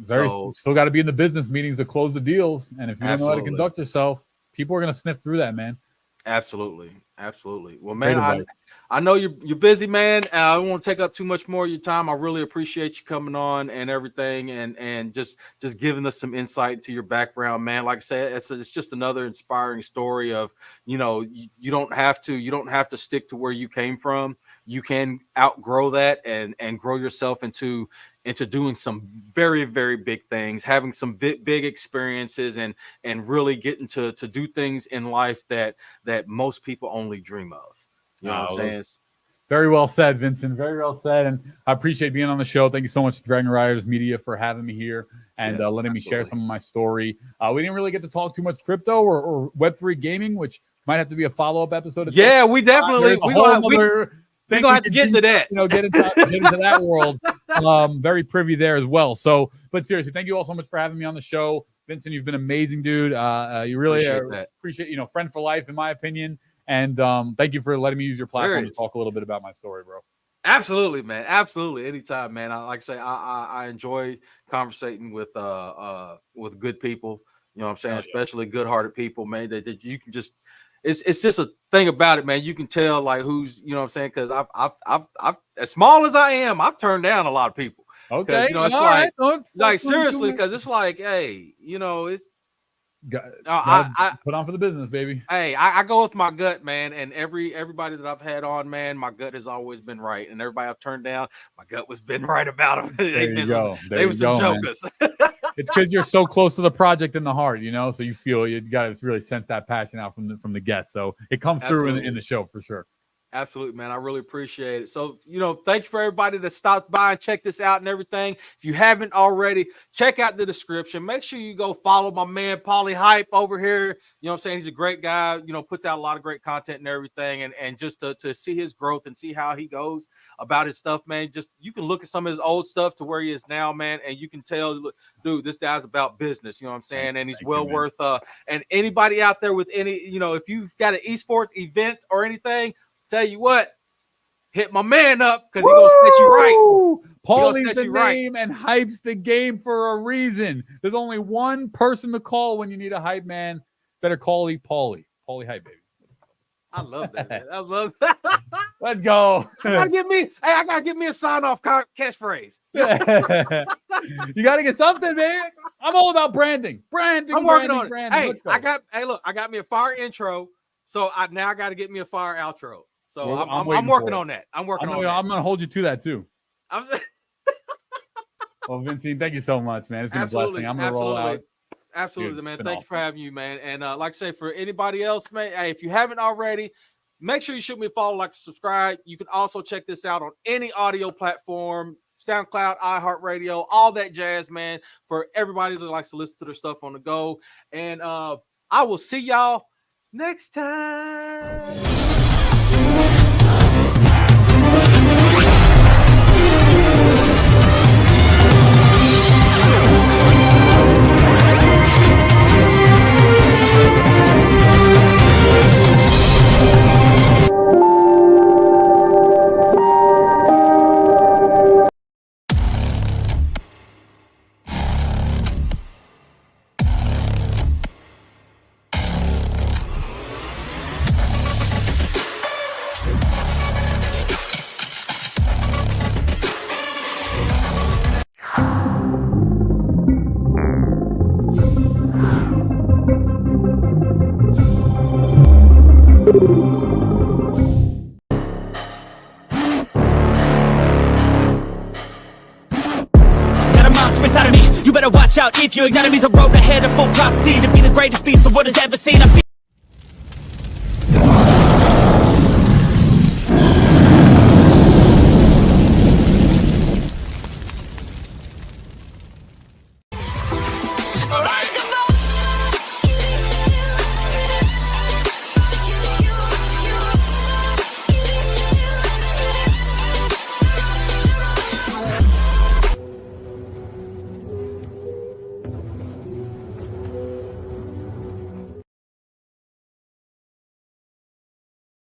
Still got to be in the business meetings to close the deals. And if you don't know how to conduct yourself, people are going to sniff through that, man. Absolutely. Absolutely. Well, Great man, advice. I know you're busy, man. I don't want to take up too much more of your time. I really appreciate you coming on and everything, and just giving us some insight into your background, man. Like I said, it's just another inspiring story of, you don't have to stick to where you came from. You can outgrow that and grow yourself into doing some very, very big things, having some big experiences, and really getting to do things in life that most people only dream of. You know what I'm saying? Very well said, Vincent. Very well said. And I appreciate being on the show. Thank you so much to Dragon Riders Media for having me here and letting me share some of my story. We didn't really get to talk too much crypto or Web3 gaming, which might have to be a follow-up episode. Yeah, we definitely we're gonna have to get into that. Get into that world. Very privy there as well. So, but seriously, thank you all so much for having me on the show. Vincent, you've been amazing, dude. You really appreciate friend for life, in my opinion. And thank you for letting me use your platform to talk a little bit about my story, bro. Absolutely, man. Absolutely. Anytime, man. Like I say, I enjoy conversating with good people. You know what I'm saying? Especially good-hearted people, man. That you can just, it's just a thing about it, man. You can tell like who's, you know what I'm saying? Because I've as small as I am, I've turned down a lot of people. Okay. It's like seriously, because it's like, hey, it's. I put on for the business, baby. Hey, I go with my gut, man, and everybody that I've had on, man, my gut has always been right, and everybody I've turned down, my gut was been right about them. They were some jokers. It's because you're so close to the project in the heart, so you feel you got to really sense that passion out from the guests. So it comes through in the show for sure. Absolutely, man. I really appreciate it. So, thank you for everybody that stopped by and checked this out and everything. If you haven't already, check out the description. Make sure you go follow my man, Pauly Hype, over here. You know what I'm saying? He's a great guy, puts out a lot of great content and everything. And just to see his growth and see how he goes about his stuff, man, you can look at some of his old stuff to where he is now, man. And you can tell, look, dude, this guy's about business. You know what I'm saying? And he's worth, and anybody out there with any, if you've got an esports event or anything, tell you what, hit my man up because he's gonna set you right. Pauly's the name and Hype's the game for a reason. There's only one person to call when you need a hype man. Better call Pauly. Pauly Hype, baby. I love that, man. I love that. Let's go. I gotta get me a sign-off catchphrase. You gotta get something, man. I'm all about branding. I'm working on it. Hey, I got me a fire intro, so now I gotta get me a fire outro. So I'm working on that. I'm gonna hold you to that too. Well, Vincent, thank you so much, man. It's been a blessing. I'm gonna roll out. Absolutely, man. Thank you for having you, man. And like I say, for anybody else, man, hey, if you haven't already, make sure you shoot me a follow, like, subscribe. You can also check this out on any audio platform, SoundCloud, iHeartRadio, all that jazz, man. For everybody that likes to listen to their stuff on the go. And I will see y'all next time. If you acknowledge the road ahead of full prophecy to be the greatest beast the world has ever seen.